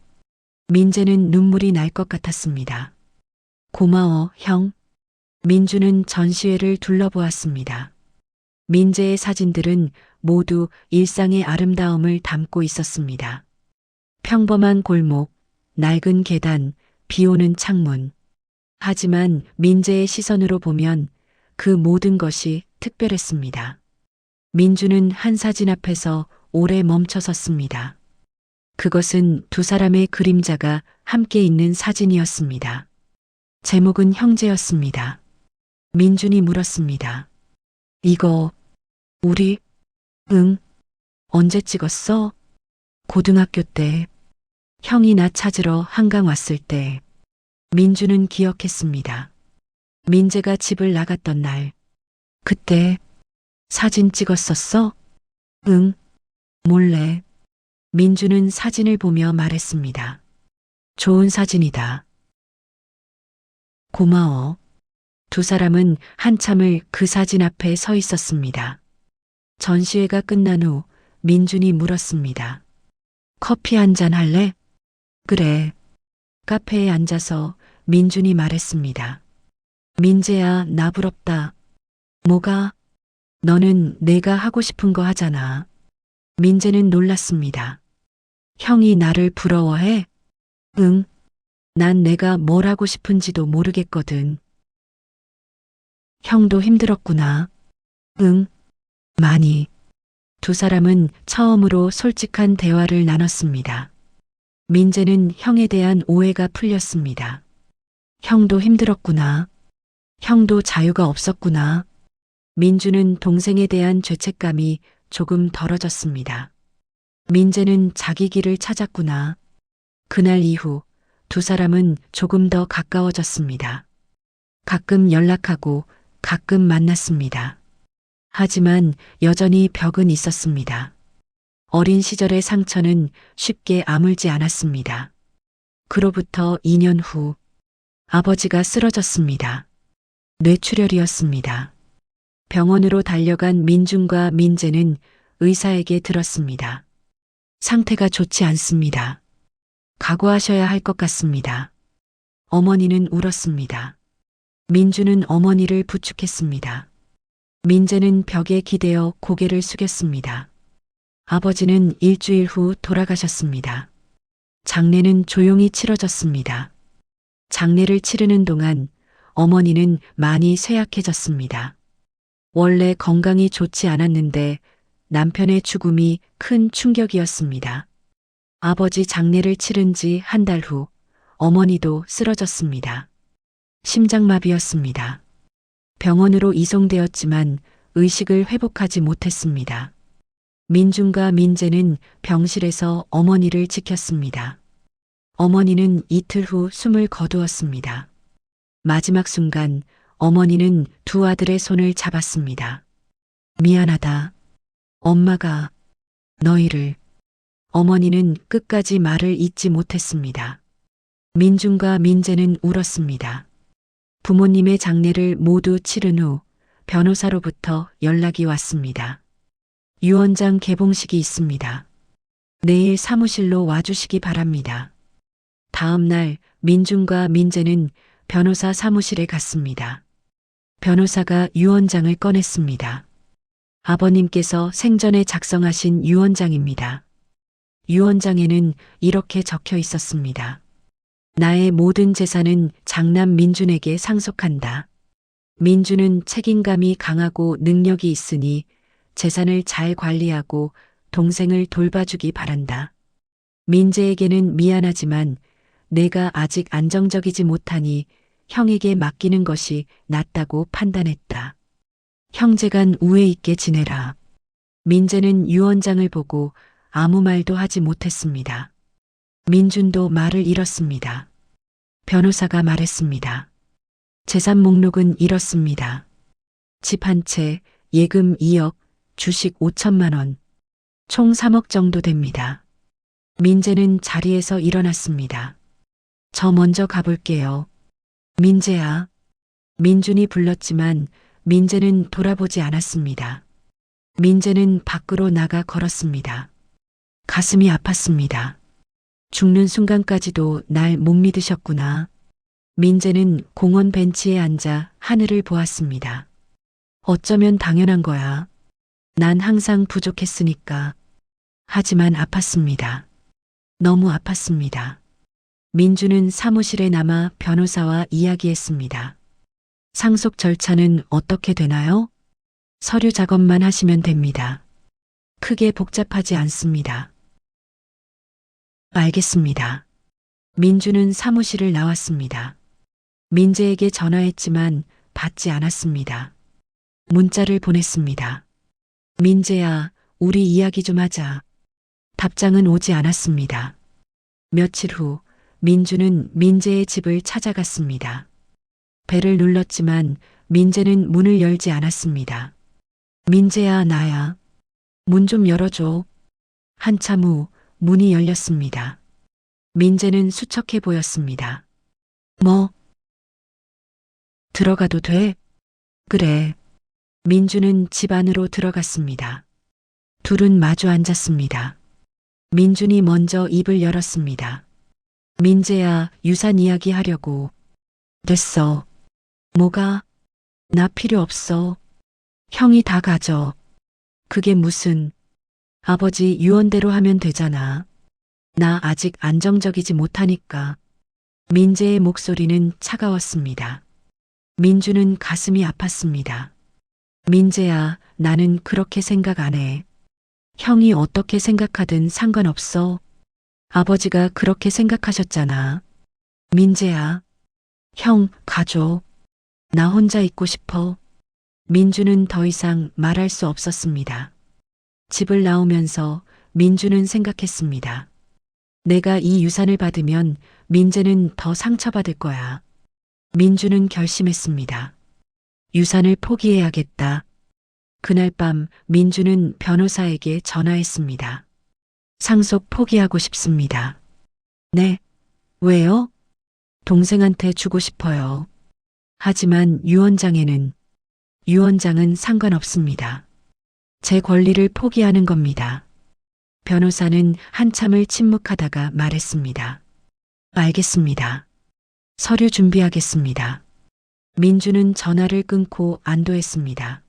민재는 눈물이 날 것 같았습니다. 고마워, 형. 민주는 전시회를 둘러보았습니다. 민재의 사진들은 모두 일상의 아름다움을 담고 있었습니다. 평범한 골목, 낡은 계단, 비오는 창문. 하지만 민재의 시선으로 보면 그 모든 것이 특별했습니다. 민주는 한 사진 앞에서 오래 멈춰 섰습니다. 그것은 두 사람의 그림자가 함께 있는 사진이었습니다. 제목은 형제였습니다. 민준이 물었습니다. 이거 우리? 응. 언제 찍었어? 고등학교 때. 형이 나 찾으러 한강 왔을 때. 민주는 기억했습니다. 민재가 집을 나갔던 날. 그때 사진 찍었었어? 응. 몰래. 민주는 사진을 보며 말했습니다. 좋은 사진이다. 고마워. 두 사람은 한참을 그 사진 앞에 서 있었습니다. 전시회가 끝난 후 민준이 물었습니다. 커피 한 잔 할래? 그래. 카페에 앉아서 민준이 말했습니다. 민재야, 나 부럽다. 뭐가? 너는 내가 하고 싶은 거 하잖아. 민재는 놀랐습니다. 형이 나를 부러워해? 응. 난 내가 뭘 하고 싶은지도 모르겠거든. 형도 힘들었구나. 응. 많이. 두 사람은 처음으로 솔직한 대화를 나눴습니다. 민재는 형에 대한 오해가 풀렸습니다. 형도 힘들었구나. 형도 자유가 없었구나. 민주는 동생에 대한 죄책감이 조금 덜어졌습니다. 민재는 자기 길을 찾았구나. 그날 이후 두 사람은 조금 더 가까워졌습니다. 가끔 연락하고 가끔 만났습니다. 하지만 여전히 벽은 있었습니다. 어린 시절의 상처는 쉽게 아물지 않았습니다. 그로부터 2년 후 아버지가 쓰러졌습니다. 뇌출혈이었습니다. 병원으로 달려간 민준과 민재는 의사에게 들었습니다. 상태가 좋지 않습니다. 각오하셔야 할 것 같습니다. 어머니는 울었습니다. 민준은 어머니를 부축했습니다. 민재는 벽에 기대어 고개를 숙였습니다. 아버지는 일주일 후 돌아가셨습니다. 장례는 조용히 치러졌습니다. 장례를 치르는 동안 어머니는 많이 쇠약해졌습니다. 원래 건강이 좋지 않았는데 남편의 죽음이 큰 충격이었습니다. 아버지 장례를 치른 지 한 달 후 어머니도 쓰러졌습니다. 심장마비였습니다. 병원으로 이송되었지만 의식을 회복하지 못했습니다. 민준과 민재는 병실에서 어머니를 지켰습니다. 어머니는 이틀 후 숨을 거두었습니다. 마지막 순간 어머니는 두 아들의 손을 잡았습니다. 미안하다. 엄마가 너희를. 어머니는 끝까지 말을 잇지 못했습니다. 민준과 민재는 울었습니다. 부모님의 장례를 모두 치른 후 변호사로부터 연락이 왔습니다. 유언장 개봉식이 있습니다. 내일 사무실로 와주시기 바랍니다. 다음 날 민준과 민재는 변호사 사무실에 갔습니다. 변호사가 유언장을 꺼냈습니다. 아버님께서 생전에 작성하신 유언장입니다. 유언장에는 이렇게 적혀 있었습니다. 나의 모든 재산은 장남 민준에게 상속한다. 민준은 책임감이 강하고 능력이 있으니 재산을 잘 관리하고 동생을 돌봐주기 바란다. 민재에게는 미안하지만 내가 아직 안정적이지 못하니 형에게 맡기는 것이 낫다고 판단했다. 형제간 우애 있게 지내라. 민재는 유언장을 보고 아무 말도 하지 못했습니다. 민준도 말을 잃었습니다. 변호사가 말했습니다. 재산 목록은 이렇습니다. 집 한 채, 예금 2억, 주식 5천만 원, 총 3억 정도 됩니다. 민재는 자리에서 일어났습니다. 저 먼저 가볼게요. 민재야. 민준이 불렀지만 민재는 돌아보지 않았습니다. 민재는 밖으로 나가 걸었습니다. 가슴이 아팠습니다. 죽는 순간까지도 날 못 믿으셨구나. 민재는 공원 벤치에 앉아 하늘을 보았습니다. 어쩌면 당연한 거야. 난 항상 부족했으니까. 하지만 아팠습니다. 너무 아팠습니다. 민주는 사무실에 남아 변호사와 이야기했습니다. 상속 절차는 어떻게 되나요? 서류 작업만 하시면 됩니다. 크게 복잡하지 않습니다. 알겠습니다. 민주는 사무실을 나왔습니다. 민재에게 전화했지만 받지 않았습니다. 문자를 보냈습니다. 민재야, 우리 이야기 좀 하자. 답장은 오지 않았습니다. 며칠 후 민주는 민재의 집을 찾아갔습니다. 배를 눌렀지만 민재는 문을 열지 않았습니다. 민재야, 나야. 문 좀 열어줘. 한참 후 문이 열렸습니다. 민재는 수척해 보였습니다. 뭐? 들어가도 돼? 그래. 민주는 집 안으로 들어갔습니다. 둘은 마주 앉았습니다. 민준이 먼저 입을 열었습니다. 민재야, 유산 이야기 하려고. 됐어. 뭐가? 나 필요 없어. 형이 다 가져. 그게 무슨. 아버지 유언대로 하면 되잖아. 나 아직 안정적이지 못하니까. 민재의 목소리는 차가웠습니다. 민주는 가슴이 아팠습니다. 민재야, 나는 그렇게 생각 안 해. 형이 어떻게 생각하든 상관없어. 아버지가 그렇게 생각하셨잖아. 민재야, 형 가줘. 나 혼자 있고 싶어. 민주는 더 이상 말할 수 없었습니다. 집을 나오면서 민주는 생각했습니다. 내가 이 유산을 받으면 민재는 더 상처받을 거야. 민주는 결심했습니다. 유산을 포기해야겠다. 그날 밤 민주는 변호사에게 전화했습니다. 상속 포기하고 싶습니다. 네. 왜요? 동생한테 주고 싶어요. 하지만 유언장은 상관없습니다. 제 권리를 포기하는 겁니다. 변호사는 한참을 침묵하다가 말했습니다. 알겠습니다. 서류 준비하겠습니다. 민주는 전화를 끊고 안도했습니다.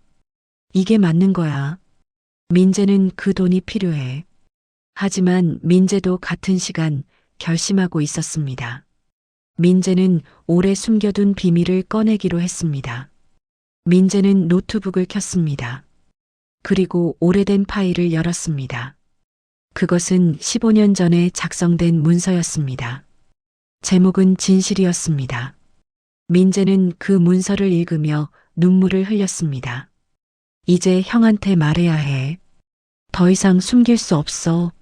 이게 맞는 거야. 민재는 그 돈이 필요해. 하지만 민재도 같은 시간 결심하고 있었습니다. 민재는 오래 숨겨둔 비밀을 꺼내기로 했습니다. 민재는 노트북을 켰습니다. 그리고 오래된 파일을 열었습니다. 그것은 15년 전에 작성된 문서였습니다. 제목은 진실이었습니다. 민재는 그 문서를 읽으며 눈물을 흘렸습니다. 이제 형한테 말해야 해. 더 이상 숨길 수 없어.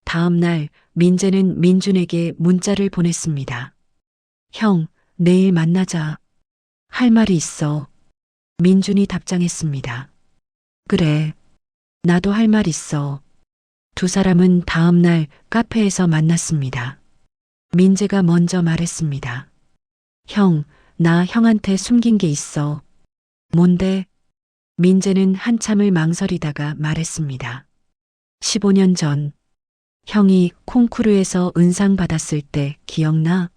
다음 날 민재는 민준에게 문자를 보냈습니다. 형, 내일 만나자. 할 말이 있어. 민준이 답장했습니다. 그래. 나도 할 말 있어. 두 사람은 다음 날 카페에서 만났습니다. 민재가 먼저 말했습니다. 형, 나 형한테 숨긴 게 있어. 뭔데? 민재는 한참을 망설이다가 말했습니다. 15년 전, 형이 콩쿠르에서 은상 받았을 때 기억나?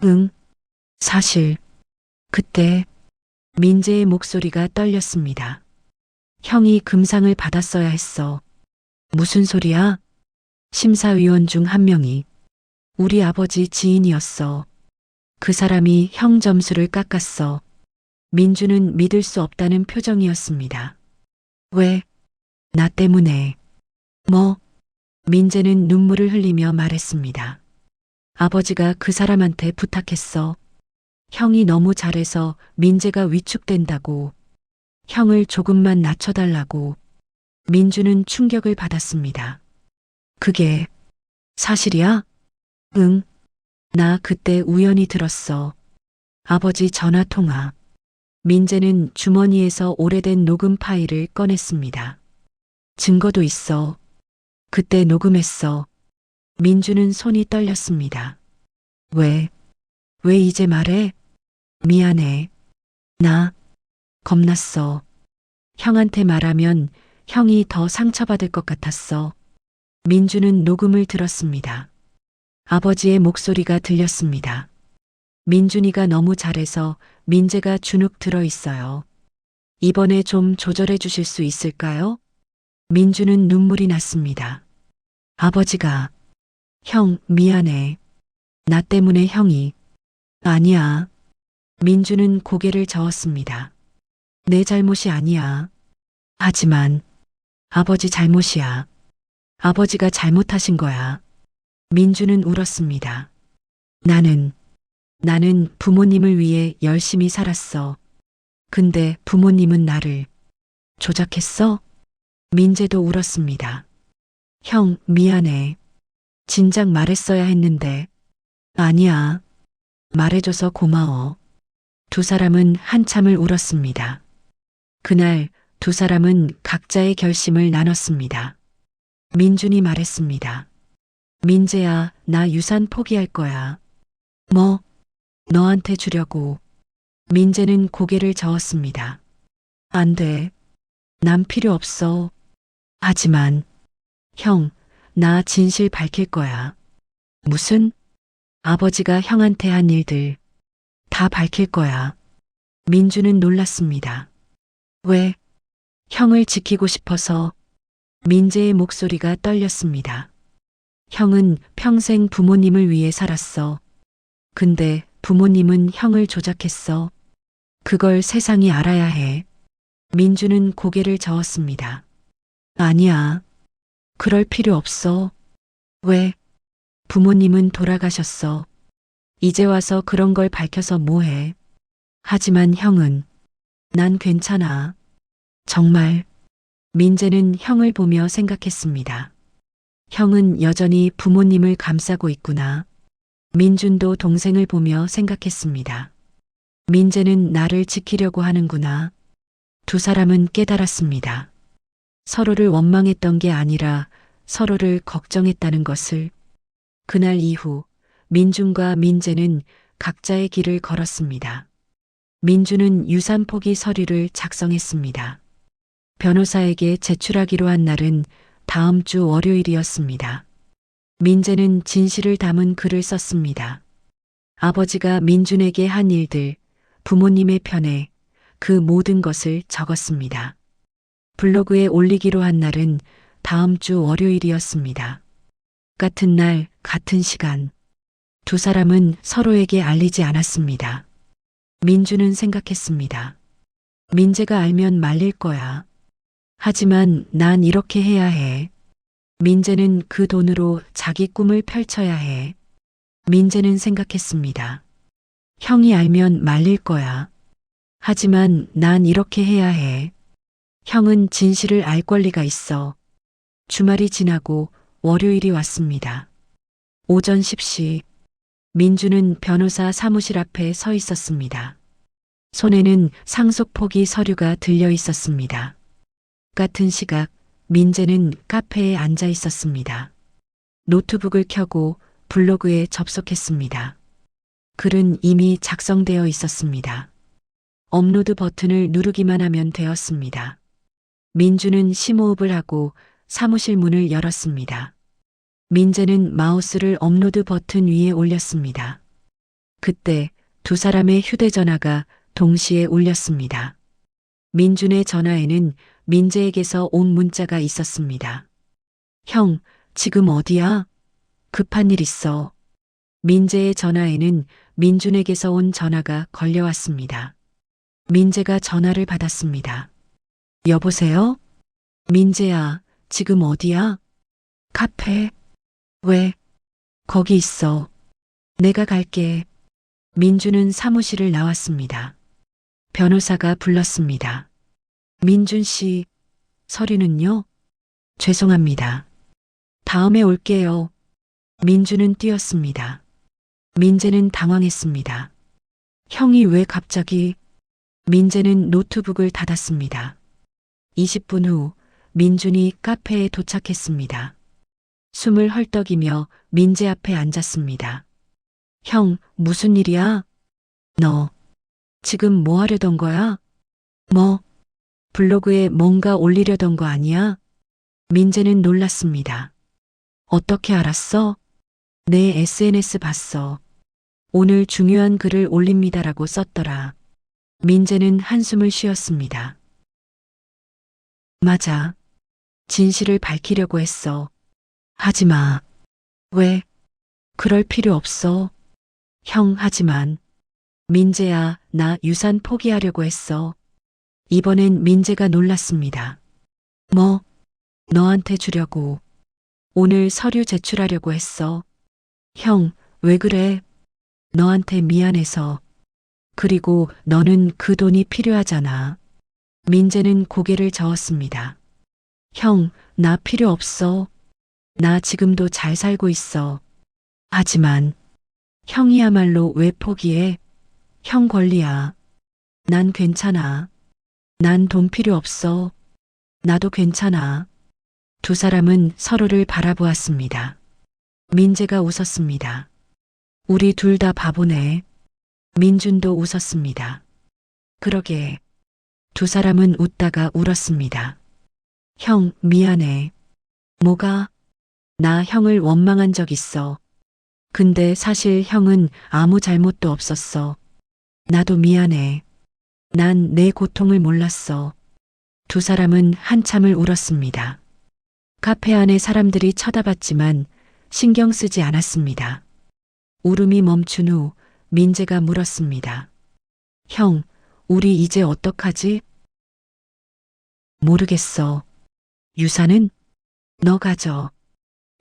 응, 사실, 그때, 민재의 목소리가 떨렸습니다. 형이 금상을 받았어야 했어. 무슨 소리야? 심사위원 중 한 명이 우리 아버지 지인이었어. 그 사람이 형 점수를 깎았어. 민주는 믿을 수 없다는 표정이었습니다. 왜? 나 때문에. 뭐? 민재는 눈물을 흘리며 말했습니다. 아버지가 그 사람한테 부탁했어. 형이 너무 잘해서 민재가 위축된다고. 형을 조금만 낮춰달라고. 민주는 충격을 받았습니다. 그게 사실이야? 응. 나 그때 우연히 들었어. 아버지 전화 통화. 민재는 주머니에서 오래된 녹음 파일을 꺼냈습니다. 증거도 있어. 그때 녹음했어. 민주는 손이 떨렸습니다. 왜 이제 말해? 미안해. 나 겁났어. 형한테 말하면 형이 더 상처받을 것 같았어. 민주는 녹음을 들었습니다. 아버지의 목소리가 들렸습니다. 민준이가 너무 잘해서 민재가 주눅 들어 있어요. 이번에 좀 조절해 주실 수 있을까요? 민주는 눈물이 났습니다. 아버지가, 형, 미안해. 나 때문에 형이. 아니야. 민주는 고개를 저었습니다. 내 잘못이 아니야. 하지만, 아버지 잘못이야. 아버지가 잘못하신 거야. 민주는 울었습니다. 나는 부모님을 위해 열심히 살았어. 근데 부모님은 나를 조작했어? 민재도 울었습니다. 형, 미안해. 진작 말했어야 했는데. 아니야. 말해줘서 고마워. 두 사람은 한참을 울었습니다. 그날 두 사람은 각자의 결심을 나눴습니다. 민준이 말했습니다. 민재야, 나 유산 포기할 거야. 뭐? 너한테 주려고. 민재는 고개를 저었습니다. 안 돼. 난 필요 없어. 하지만, 형, 나 진실 밝힐 거야. 무슨? 아버지가 형한테 한 일들 다 밝힐 거야. 민주는 놀랐습니다. 왜? 형을 지키고 싶어서. 민재의 목소리가 떨렸습니다. 형은 평생 부모님을 위해 살았어. 근데 부모님은 형을 조작했어. 그걸 세상이 알아야 해. 민주는 고개를 저었습니다. 아니야. 그럴 필요 없어. 왜? 부모님은 돌아가셨어. 이제 와서 그런 걸 밝혀서 뭐해. 하지만 형은, 난 괜찮아. 정말. 민재는 형을 보며 생각했습니다. 형은 여전히 부모님을 감싸고 있구나. 민준도 동생을 보며 생각했습니다. 민재는 나를 지키려고 하는구나. 두 사람은 깨달았습니다. 서로를 원망했던 게 아니라 서로를 걱정했다는 것을. 그날 이후 민준과 민재는 각자의 길을 걸었습니다. 민준은 유산 포기 서류를 작성했습니다. 변호사에게 제출하기로 한 날은 다음 주 월요일이었습니다. 민재는 진실을 담은 글을 썼습니다. 아버지가 민준에게 한 일들, 부모님의 편애, 그 모든 것을 적었습니다. 블로그에 올리기로 한 날은 다음 주 월요일이었습니다. 같은 날, 같은 시간. 두 사람은 서로에게 알리지 않았습니다. 민주는 생각했습니다. 민재가 알면 말릴 거야. 하지만 난 이렇게 해야 해. 민재는 그 돈으로 자기 꿈을 펼쳐야 해. 민재는 생각했습니다. 형이 알면 말릴 거야. 하지만 난 이렇게 해야 해. 형은 진실을 알 권리가 있어. 주말이 지나고 월요일이 왔습니다. 오전 10시. 민주는 변호사 사무실 앞에 서 있었습니다. 손에는 상속 포기 서류가 들려 있었습니다. 같은 시각 민재는 카페에 앉아 있었습니다. 노트북을 켜고 블로그에 접속했습니다. 글은 이미 작성되어 있었습니다. 업로드 버튼을 누르기만 하면 되었습니다. 민주는 심호흡을 하고 사무실 문을 열었습니다. 민재는 마우스를 업로드 버튼 위에 올렸습니다. 그때 두 사람의 휴대전화가 동시에 울렸습니다. 민준의 전화에는 민재에게서 온 문자가 있었습니다. 형, 지금 어디야? 급한 일 있어. 민재의 전화에는 민준에게서 온 전화가 걸려왔습니다. 민재가 전화를 받았습니다. 여보세요? 민재야, 지금 어디야? 카페. 왜? 거기 있어. 내가 갈게. 민준은 사무실을 나왔습니다. 변호사가 불렀습니다. 민준 씨, 서류는요? 죄송합니다. 다음에 올게요. 민준은 뛰었습니다. 민재는 당황했습니다. 형이 왜 갑자기? 민재는 노트북을 닫았습니다. 20분 후 민준이 카페에 도착했습니다. 숨을 헐떡이며 민재 앞에 앉았습니다. 형, 무슨 일이야? 너 지금 뭐 하려던 거야? 뭐? 블로그에 뭔가 올리려던 거 아니야? 민재는 놀랐습니다. 어떻게 알았어? 내 SNS 봤어. 오늘 중요한 글을 올립니다라고 썼더라. 민재는 한숨을 쉬었습니다. 맞아. 진실을 밝히려고 했어. 하지 마. 왜? 그럴 필요 없어. 형, 하지만. 민재야, 나 유산 포기하려고 했어. 이번엔 민재가 놀랐습니다. 뭐? 너한테 주려고. 오늘 서류 제출하려고 했어. 형, 왜 그래? 너한테 미안해서. 그리고 너는 그 돈이 필요하잖아. 민재는 고개를 저었습니다. 형, 나 필요 없어. 나 지금도 잘 살고 있어. 하지만 형이야말로 왜 포기해? 형 권리야. 난 괜찮아. 난 돈 필요 없어. 나도 괜찮아. 두 사람은 서로를 바라보았습니다. 민재가 웃었습니다. 우리 둘 다 바보네. 민준도 웃었습니다. 그러게. 두 사람은 웃다가 울었습니다. 형, 미안해. 뭐가? 나 형을 원망한 적 있어. 근데 사실 형은 아무 잘못도 없었어. 나도 미안해. 난 내 고통을 몰랐어. 두 사람은 한참을 울었습니다. 카페 안에 사람들이 쳐다봤지만 신경 쓰지 않았습니다. 울음이 멈춘 후 민재가 물었습니다. 형, 우리 이제 어떡하지? 모르겠어. 유산은? 너 가져.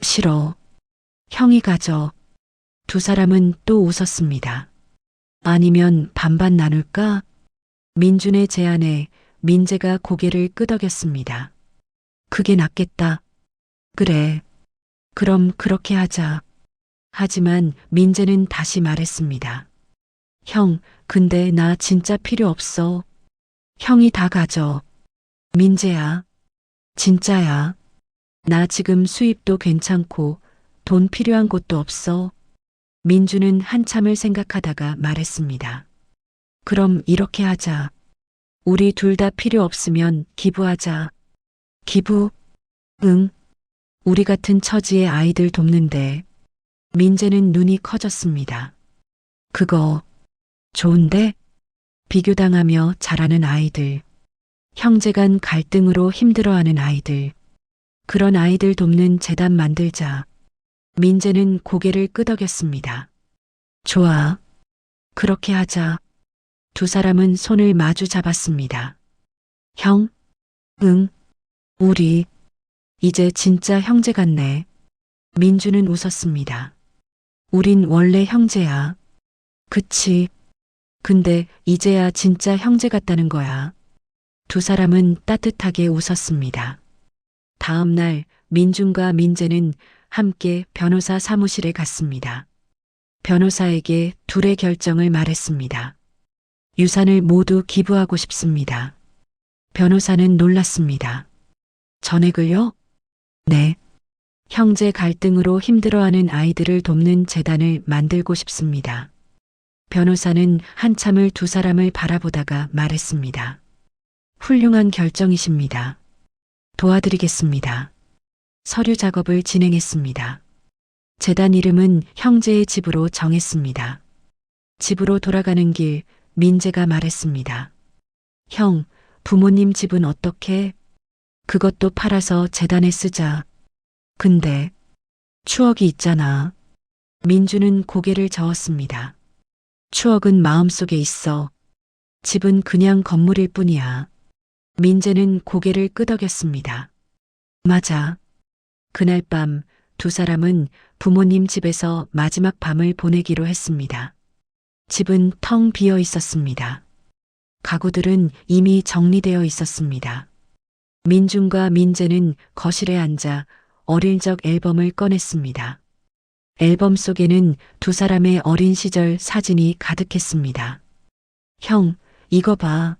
싫어. 형이 가져. 두 사람은 또 웃었습니다. 아니면 반반 나눌까? 민준의 제안에 민재가 고개를 끄덕였습니다. 그게 낫겠다. 그래. 그럼 그렇게 하자. 하지만 민재는 다시 말했습니다. 형, 근데 나 진짜 필요 없어. 형이 다 가져. 민재야. 진짜야. 나 지금 수입도 괜찮고 돈 필요한 곳도 없어. 민주는 한참을 생각하다가 말했습니다. 그럼 이렇게 하자. 우리 둘 다 필요 없으면 기부하자. 기부? 응. 우리 같은 처지의 아이들 돕는데. 민재는 눈이 커졌습니다. 그거 좋은데? 비교당하며 자라는 아이들. 형제간 갈등으로 힘들어하는 아이들. 그런 아이들 돕는 재단 만들자. 민재는 고개를 끄덕였습니다. 좋아. 그렇게 하자. 두 사람은 손을 마주 잡았습니다. 형? 응. 우리 이제 진짜 형제 같네. 민주는 웃었습니다. 우린 원래 형제야. 그치. 근데 이제야 진짜 형제 같다는 거야. 두 사람은 따뜻하게 웃었습니다. 다음 날 민준과 민재는 함께 변호사 사무실에 갔습니다. 변호사에게 둘의 결정을 말했습니다. 유산을 모두 기부하고 싶습니다. 변호사는 놀랐습니다. 전액을요? 네. 형제 갈등으로 힘들어하는 아이들을 돕는 재단을 만들고 싶습니다. 변호사는 한참을 두 사람을 바라보다가 말했습니다. 훌륭한 결정이십니다. 도와드리겠습니다. 서류 작업을 진행했습니다. 재단 이름은 형제의 집으로 정했습니다. 집으로 돌아가는 길 민재가 말했습니다. 형, 부모님 집은 어떻게? 그것도 팔아서 재단에 쓰자. 근데 추억이 있잖아. 민주는 고개를 저었습니다. 추억은 마음속에 있어. 집은 그냥 건물일 뿐이야. 민재는 고개를 끄덕였습니다. 맞아. 그날 밤 두 사람은 부모님 집에서 마지막 밤을 보내기로 했습니다. 집은 텅 비어 있었습니다. 가구들은 이미 정리되어 있었습니다. 민준과 민재는 거실에 앉아 어릴 적 앨범을 꺼냈습니다. 앨범 속에는 두 사람의 어린 시절 사진이 가득했습니다. 형, 이거 봐.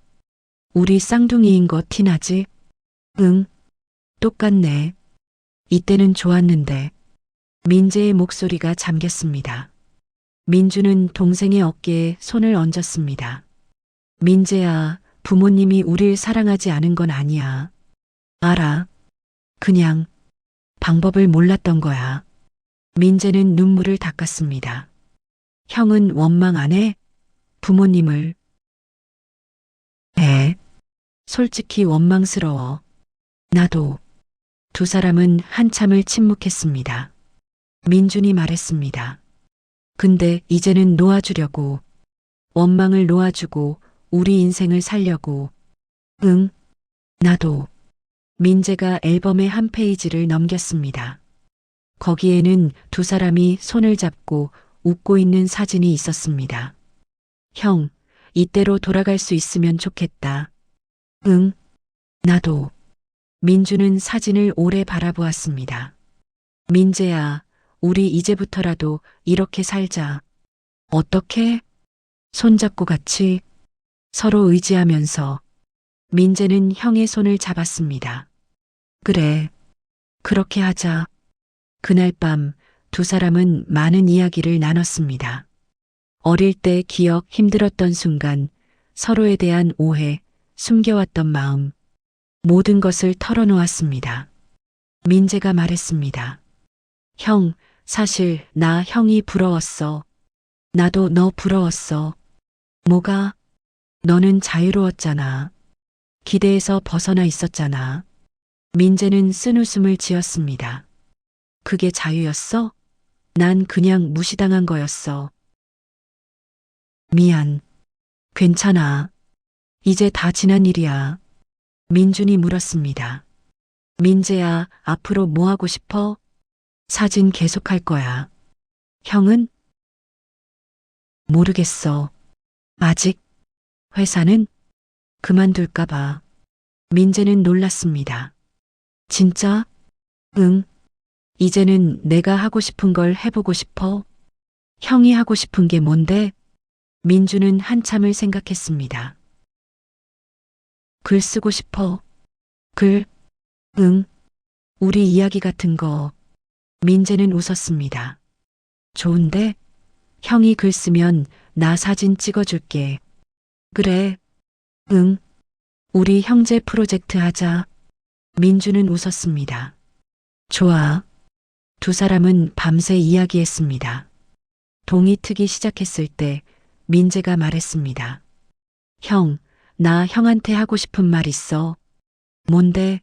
우리 쌍둥이인 거 티나지? 응. 똑같네. 이때는 좋았는데. 민재의 목소리가 잠겼습니다. 민주는 동생의 어깨에 손을 얹었습니다. 민재야, 부모님이 우릴 사랑하지 않은 건 아니야. 알아. 그냥 방법을 몰랐던 거야. 민재는 눈물을 닦았습니다. 형은 원망 안 해? 부모님을. 해. 솔직히 원망스러워. 나도. 두 사람은 한참을 침묵했습니다. 민준이 말했습니다. 근데 이제는 놓아주려고. 원망을 놓아주고 우리 인생을 살려고. 응. 나도. 민재가 앨범의 한 페이지를 넘겼습니다. 거기에는 두 사람이 손을 잡고 웃고 있는 사진이 있었습니다. 형, 이때로 돌아갈 수 있으면 좋겠다. 응. 나도. 민주는 사진을 오래 바라보았습니다. 민재야, 우리 이제부터라도 이렇게 살자. 어떻게? 손잡고 같이 서로 의지하면서. 민재는 형의 손을 잡았습니다. 그래. 그렇게 하자. 그날 밤 두 사람은 많은 이야기를 나눴습니다. 어릴 때 기억, 힘들었던 순간, 서로에 대한 오해, 숨겨왔던 마음, 모든 것을 털어놓았습니다. 민재가 말했습니다. 형, 사실 나 형이 부러웠어. 나도 너 부러웠어. 뭐가? 너는 자유로웠잖아. 기대에서 벗어나 있었잖아. 민재는 쓴웃음을 지었습니다. 그게 자유였어? 난 그냥 무시당한 거였어. 미안. 괜찮아. 이제 다 지난 일이야. 민준이 물었습니다. 민재야, 앞으로 뭐 하고 싶어? 사진 계속할 거야. 형은? 모르겠어. 아직? 회사는? 그만둘까봐. 민재는 놀랐습니다. 진짜? 응. 이제는 내가 하고 싶은 걸 해보고 싶어. 형이 하고 싶은 게 뭔데? 민주는 한참을 생각했습니다. 글 쓰고 싶어. 글? 응. 우리 이야기 같은 거. 민재는 웃었습니다. 좋은데? 형이 글 쓰면 나 사진 찍어줄게. 그래. 응. 우리 형제 프로젝트 하자. 민주는 웃었습니다. 좋아. 두 사람은 밤새 이야기했습니다. 동이 트기 시작했을 때 민재가 말했습니다. 형, 나 형한테 하고 싶은 말 있어. 뭔데?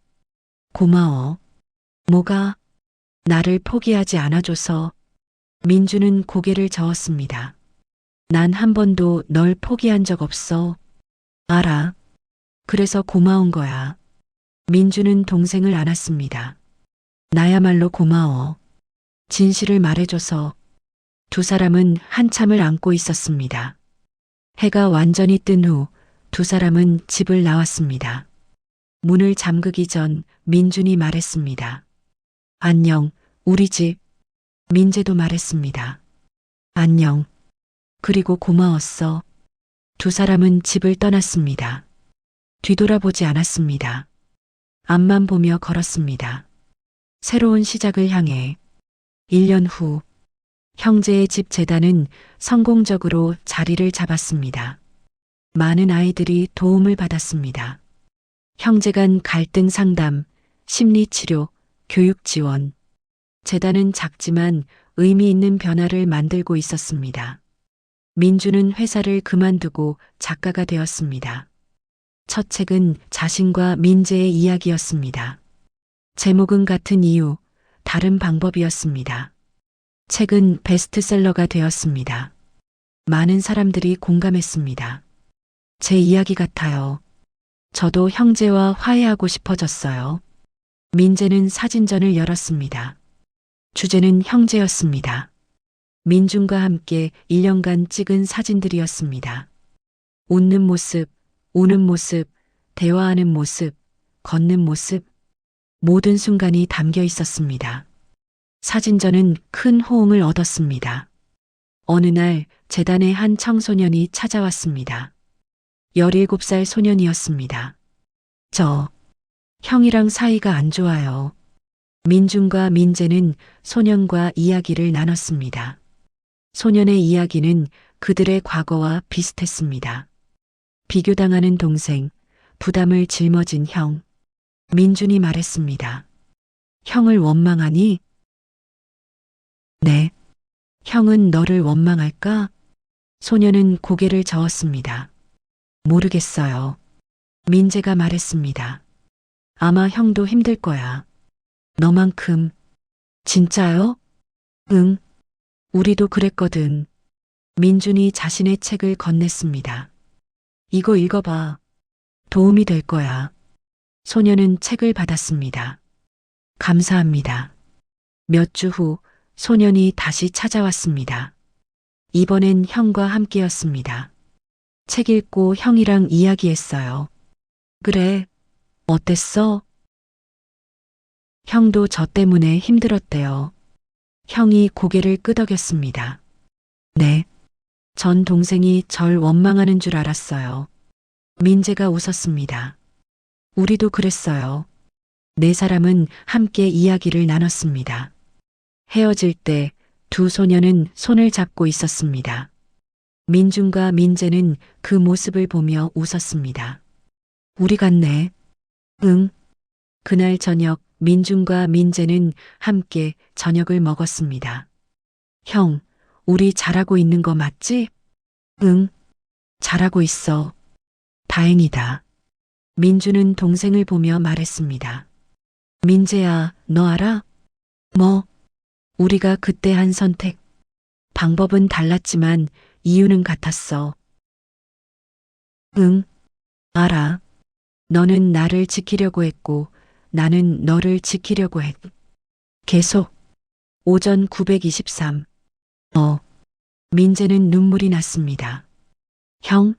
고마워. 뭐가? 나를 포기하지 않아줘서. 민주는 고개를 저었습니다. 난 한 번도 널 포기한 적 없어. 알아. 그래서 고마운 거야. 민주는 동생을 안았습니다. 나야말로 고마워. 진실을 말해줘서. 두 사람은 한참을 안고 있었습니다. 해가 완전히 뜬 후 두 사람은 집을 나왔습니다. 문을 잠그기 전 민준이 말했습니다. 안녕, 우리 집. 민재도 말했습니다. 안녕. 그리고 고마웠어. 두 사람은 집을 떠났습니다. 뒤돌아보지 않았습니다. 앞만 보며 걸었습니다. 새로운 시작을 향해. 1년 후, 형제의 집 재단은 성공적으로 자리를 잡았습니다. 많은 아이들이 도움을 받았습니다. 형제 간 갈등 상담, 심리치료, 교육 지원. 재단은 작지만 의미 있는 변화를 만들고 있었습니다. 민주는 회사를 그만두고 작가가 되었습니다. 첫 책은 자신과 민재의 이야기였습니다. 제목은 같은 이유, 다른 방법이었습니다. 책은 베스트셀러가 되었습니다. 많은 사람들이 공감했습니다. 제 이야기 같아요. 저도 형제와 화해하고 싶어졌어요. 민재는 사진전을 열었습니다. 주제는 형제였습니다. 민준과 함께 1년간 찍은 사진들이었습니다. 웃는 모습, 우는 모습, 대화하는 모습, 걷는 모습, 모든 순간이 담겨 있었습니다. 사진전은 큰 호응을 얻었습니다. 어느 날 재단의 한 청소년이 찾아왔습니다. 17살 소년이었습니다. 저, 형이랑 사이가 안 좋아요. 민준과 민재는 소년과 이야기를 나눴습니다. 소년의 이야기는 그들의 과거와 비슷했습니다. 비교당하는 동생, 부담을 짊어진 형. 민준이 말했습니다. 형을 원망하니? 네. 형은 너를 원망할까? 소년은 고개를 저었습니다. 모르겠어요. 민재가 말했습니다. 아마 형도 힘들 거야. 너만큼. 진짜요? 응. 우리도 그랬거든. 민준이 자신의 책을 건넸습니다. 이거 읽어봐. 도움이 될 거야. 소녀는 책을 받았습니다. 감사합니다. 몇 주 후 소년이 다시 찾아왔습니다. 이번엔 형과 함께였습니다. 책 읽고 형이랑 이야기했어요. 그래, 어땠어? 형도 저 때문에 힘들었대요. 형이 고개를 끄덕였습니다. 네. 전 동생이 절 원망하는 줄 알았어요. 민재가 웃었습니다. 우리도 그랬어요. 네 사람은 함께 이야기를 나눴습니다. 헤어질 때 두 소녀는 손을 잡고 있었습니다. 민준과 민재는 그 모습을 보며 웃었습니다. 우리 같네. 응. 그날 저녁 민준과 민재는 함께 저녁을 먹었습니다. 형, 우리 잘하고 있는 거 맞지? 응. 잘하고 있어. 다행이다. 민준은 동생을 보며 말했습니다. 민재야, 너 알아? 뭐? 우리가 그때 한 선택. 방법은 달랐지만 이유는 같았어. 응, 알아. 너는 나를 지키려고 했고 나는 너를 지키려고 했. 계속. 오전 923. 민재는 눈물이 났습니다. 형,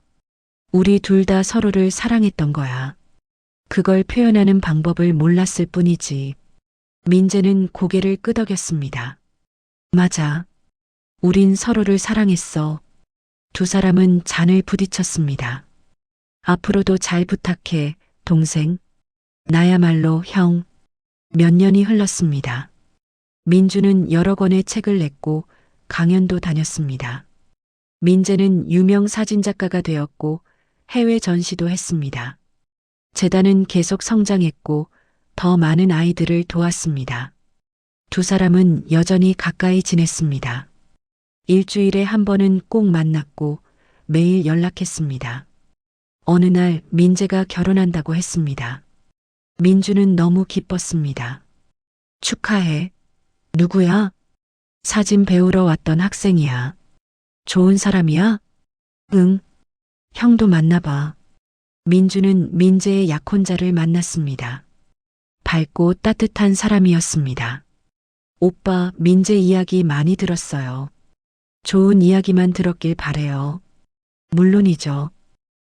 우리 둘 다 서로를 사랑했던 거야. 그걸 표현하는 방법을 몰랐을 뿐이지. 민재는 고개를 끄덕였습니다. 맞아. 우린 서로를 사랑했어. 두 사람은 잔을 부딪혔습니다. 앞으로도 잘 부탁해, 동생. 나야말로 형. 몇 년이 흘렀습니다. 민주는 여러 권의 책을 냈고 강연도 다녔습니다. 민재는 유명 사진작가가 되었고 해외 전시도 했습니다. 재단은 계속 성장했고 더 많은 아이들을 도왔습니다. 두 사람은 여전히 가까이 지냈습니다. 일주일에 한 번은 꼭 만났고 매일 연락했습니다. 어느 날 민재가 결혼한다고 했습니다. 민주는 너무 기뻤습니다. 축하해. 누구야? 사진 배우러 왔던 학생이야. 좋은 사람이야? 응. 형도 만나봐. 민주는 민재의 약혼자를 만났습니다. 밝고 따뜻한 사람이었습니다. 오빠, 민재 이야기 많이 들었어요. 좋은 이야기만 들었길 바래요. 물론이죠.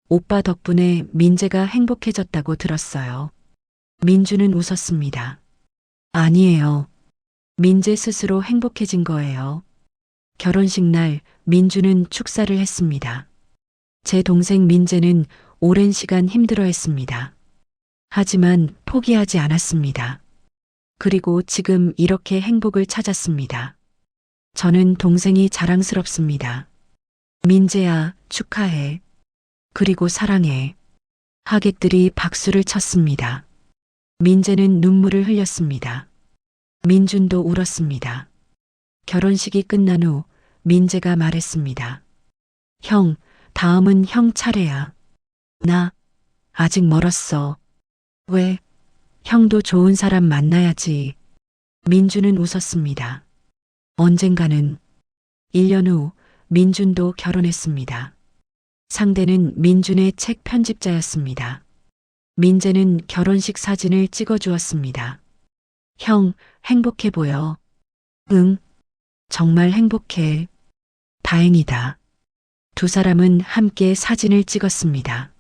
오빠 덕분에 민재가 행복해졌다고 들었어요. 민주는 웃었습니다. 아니에요. 민재 스스로 행복해진 거예요. 결혼식 날 민주는 축사를 했습니다. 제 동생 민재는 오랜 시간 힘들어했습니다. 하지만 포기하지 않았습니다. 그리고 지금 이렇게 행복을 찾았습니다. 저는 동생이 자랑스럽습니다. 민재야, 축하해. 그리고 사랑해. 하객들이 박수를 쳤습니다. 민재는 눈물을 흘렸습니다. 민준도 울었습니다. 결혼식이 끝난 후 민재가 말했습니다. 형, 다음은 형 차례야. 나 아직 멀었어. 왜? 형도 좋은 사람 만나야지. 민준은 웃었습니다. 언젠가는. 1년 후 민준도 결혼했습니다. 상대는 민준의 책 편집자였습니다. 민재는 결혼식 사진을 찍어주었습니다. 형, 행복해 보여. 응, 정말 행복해. 다행이다. 두 사람은 함께 사진을 찍었습니다.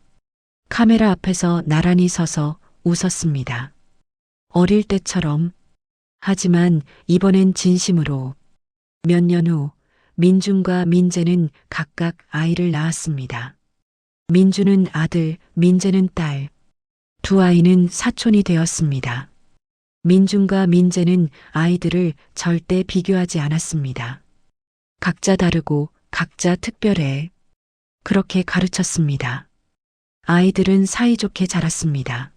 카메라 앞에서 나란히 서서 웃었습니다. 어릴 때처럼. 하지만 이번엔 진심으로. 몇 년 후 민준과 민재는 각각 아이를 낳았습니다. 민준은 아들, 민재는 딸. 두 아이는 사촌이 되었습니다. 민준과 민재는 아이들을 절대 비교하지 않았습니다. 각자 다르고 각자 특별해. 그렇게 가르쳤습니다. 아이들은 사이좋게 자랐습니다.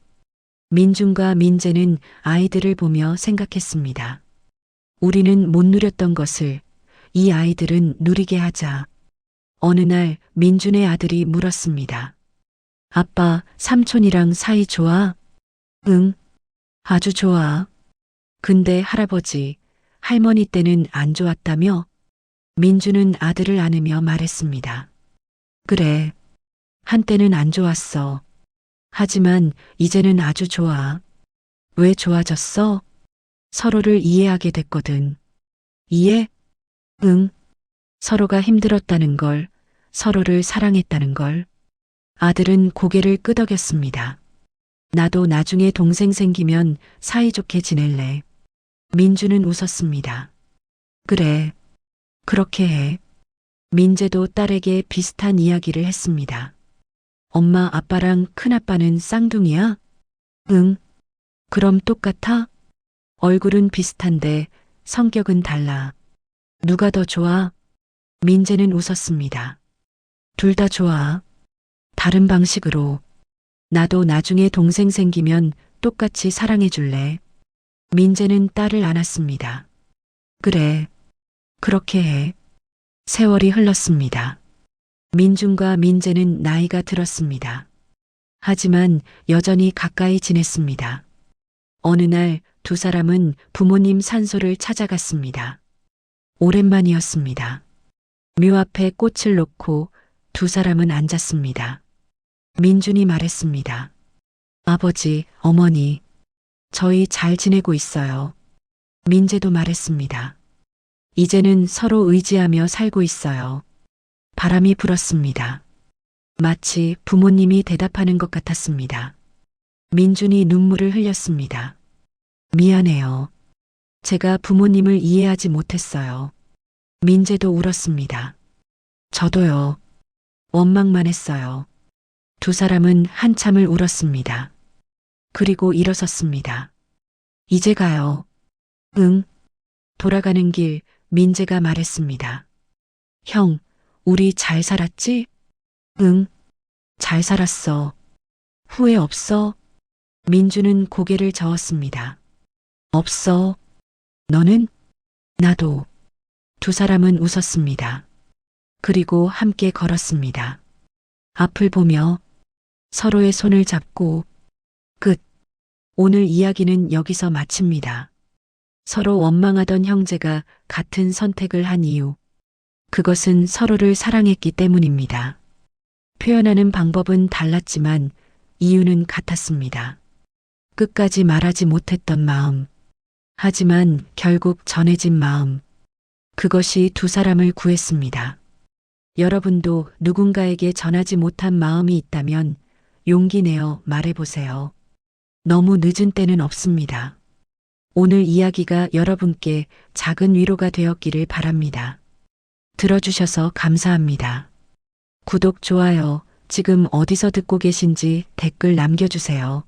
민준과 민재는 아이들을 보며 생각했습니다. 우리는 못 누렸던 것을 이 아이들은 누리게 하자. 어느 날 민준의 아들이 물었습니다. 아빠, 삼촌이랑 사이 좋아? 응, 아주 좋아. 근데 할아버지, 할머니 때는 안 좋았다며? 민준은 아들을 안으며 말했습니다. 그래, 한때는 안 좋았어. 하지만 이제는 아주 좋아. 왜 좋아졌어? 서로를 이해하게 됐거든. 이해? 응. 서로가 힘들었다는 걸, 서로를 사랑했다는 걸. 아들은 고개를 끄덕였습니다. 나도 나중에 동생 생기면 사이좋게 지낼래. 민주는 웃었습니다. 그래, 그렇게 해. 민재도 딸에게 비슷한 이야기를 했습니다. 엄마, 아빠랑 큰아빠는 쌍둥이야? 응. 그럼 똑같아? 얼굴은 비슷한데 성격은 달라. 누가 더 좋아? 민재는 웃었습니다. 둘 다 좋아. 다른 방식으로. 나도 나중에 동생 생기면 똑같이 사랑해 줄래? 민재는 딸을 안았습니다. 그래. 그렇게 해. 세월이 흘렀습니다. 민준과 민재는 나이가 들었습니다. 하지만 여전히 가까이 지냈습니다. 어느 날 두 사람은 부모님 산소를 찾아갔습니다. 오랜만이었습니다. 묘 앞에 꽃을 놓고 두 사람은 앉았습니다. 민준이 말했습니다. 아버지, 어머니, 저희 잘 지내고 있어요. 민재도 말했습니다. 이제는 서로 의지하며 살고 있어요. 바람이 불었습니다. 마치 부모님이 대답하는 것 같았습니다. 민준이 눈물을 흘렸습니다. 미안해요. 제가 부모님을 이해하지 못했어요. 민재도 울었습니다. 저도요. 원망만 했어요. 두 사람은 한참을 울었습니다. 그리고 일어섰습니다. 이제 가요. 응. 돌아가는 길 민재가 말했습니다. 형, 우리 잘 살았지? 응. 잘 살았어. 후회 없어? 민주는 고개를 저었습니다. 없어. 너는? 나도. 두 사람은 웃었습니다. 그리고 함께 걸었습니다. 앞을 보며 서로의 손을 잡고 끝. 오늘 이야기는 여기서 마칩니다. 서로 원망하던 형제가 같은 선택을 한 이유. 그것은 서로를 사랑했기 때문입니다. 표현하는 방법은 달랐지만 이유는 같았습니다. 끝까지 말하지 못했던 마음. 하지만 결국 전해진 마음. 그것이 두 사람을 구했습니다. 여러분도 누군가에게 전하지 못한 마음이 있다면 용기 내어 말해보세요. 너무 늦은 때는 없습니다. 오늘 이야기가 여러분께 작은 위로가 되었기를 바랍니다. 들어주셔서 감사합니다. 구독, 좋아요, 지금 어디서 듣고 계신지 댓글 남겨주세요.